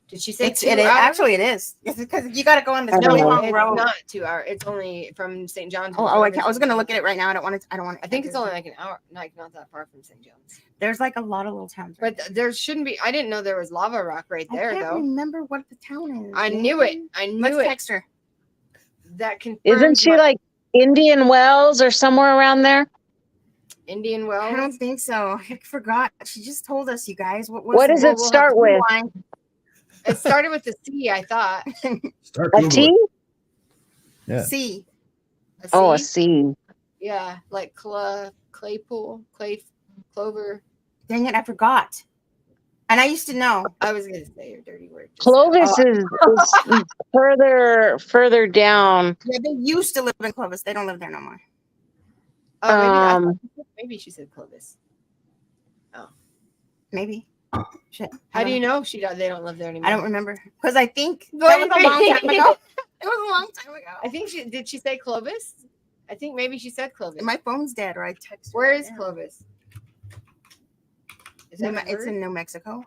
Did she say It is. Actually, it is. It's because you got to go on this I really know. long It's road. not 2 hours. It's only from St. John's. I was gonna look at it right now. I don't want to. I think it's only like an hour, like not that far from St. John's. There's like a lot of little towns. Right But there shouldn't be. I didn't know there was lava rock right there I can't though. remember what the town is. I knew it. I knew Let's it. text her. That confirms. Isn't she like Indian Wells or somewhere around there? Indian I Wells? don't think so. I forgot. She just told us, you guys. What does it start with? It started with the C, I thought. Start A Googling. T? Yeah. C. A C? Oh, a C. Yeah, like Claypool, Clover. Dang it, I forgot. And I used to know. I was gonna say your dirty word. just Clovis now. is further down. Yeah, they used to live in Clovis. They don't live there no more. Oh, maybe she said Clovis. Maybe. Shit. How do you know they don't live there anymore? I don't remember. Because I think that was a long time ago. It was a long time ago. I think did she say Clovis? I think maybe she said Clovis. My phone's dead, or I text her. Where is Clovis? Is that It's in New Mexico.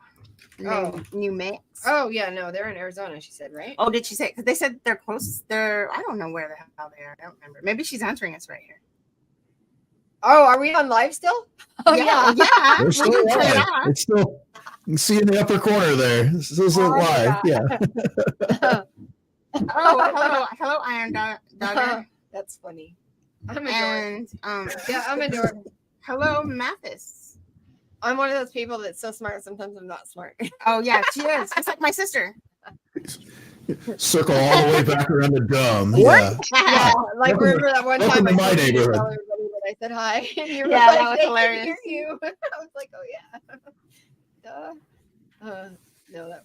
Oh. New Mex. Oh yeah, no, they're in Arizona. She said, right? Oh, did she say? Because they said they're close. I don't know where the hell they are. I don't remember. Maybe she's answering us right here. Oh, are we on live still? Oh yeah. We're still We can turn it live. off. It's still, you can see in the upper corner there. This is live. Yeah. Hello, Iron Dogger. That's funny. I'm a dork. And Yeah, I'm a dork. hello, Mathis. I'm one of those people that's so smart. Sometimes I'm not smart. Oh yeah, she is. It's like my sister. Circle all the way back around to dumb. What? Yeah, like Welcome remember that one welcome time to I my told you to neighborhood. tell everybody that I said hi, and you were Yeah, like, that was "They can hilarious." hear you." I was like, "Oh yeah." No, that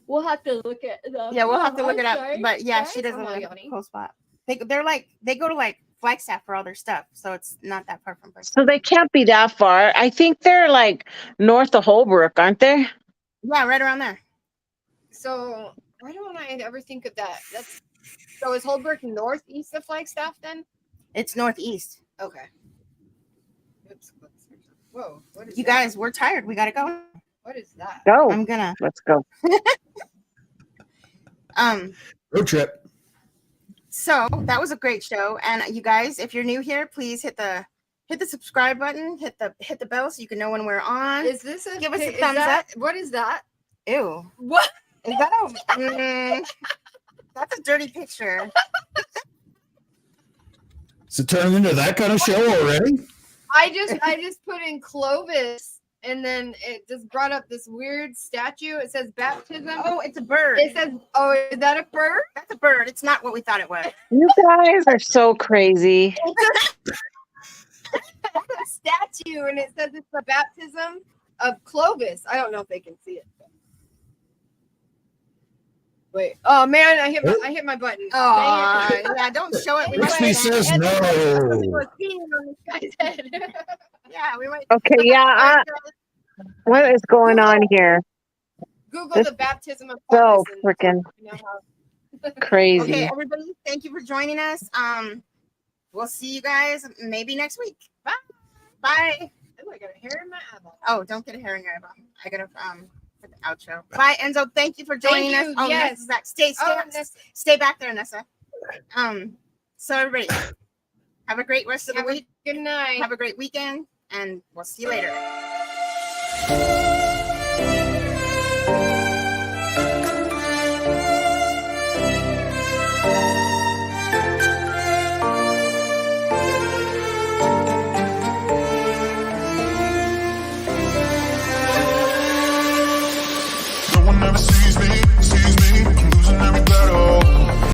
we'll have to look at. Yeah, we'll have to look it up. Sorry, but yeah, she guys. doesn't Oh, live in Yanni. a close spot. They go to like Flagstaff for all their stuff, so it's not that far from Bristol. So they can't be that far. I think they're like north of Holbrook, aren't they? Yeah, right around there. So why don't I ever think of that? So is Holbrook northeast of Flagstaff then? It's northeast. Okay. Oops. Whoa. What is You that? guys, we're tired. We gotta go. What is that? Go. I'm gonna. Let's go. Road trip. So that was a great show, and you guys, if you're new here, please hit the subscribe button, hit the bell so you can know when we're on. Is this a Give us a is thumbs that- up. What is that? Ew, What? is that a? That's a dirty picture. Is it turning into that kind of show already? I just put in Clovis, and then it just brought up this weird statue. It says baptism. Oh, it's a bird. It says, "Oh, is that a bird?" That's a bird. It's not what we thought it was. You guys are so crazy. That's a statue, and it says it's the baptism of Clovis. I don't know if they can see it. Wait. Oh man, I hit my button. Oh, Dang it. yeah, don't show it. We Crispy might- says And no. it was peeing on this guy's head. Yeah, we might. Okay, yeah. What is going on here? Google the baptism of So Paulus and freaking you know how crazy. Okay, everybody, thank you for joining us. We'll see you guys maybe next week. Bye. Bye. Oh, I got a hair in my eyeball. Oh, don't get a hair in your eyeball. I gotta for the outro. Bye, Enzo. Thank you for joining Thank us. you, Oh, yes. Nessa's back. Stay Nessa. stay back there, Nessa. So everybody, have a great rest of the Have a week. good night. Have a great weekend, and we'll see you later. No one ever sees me.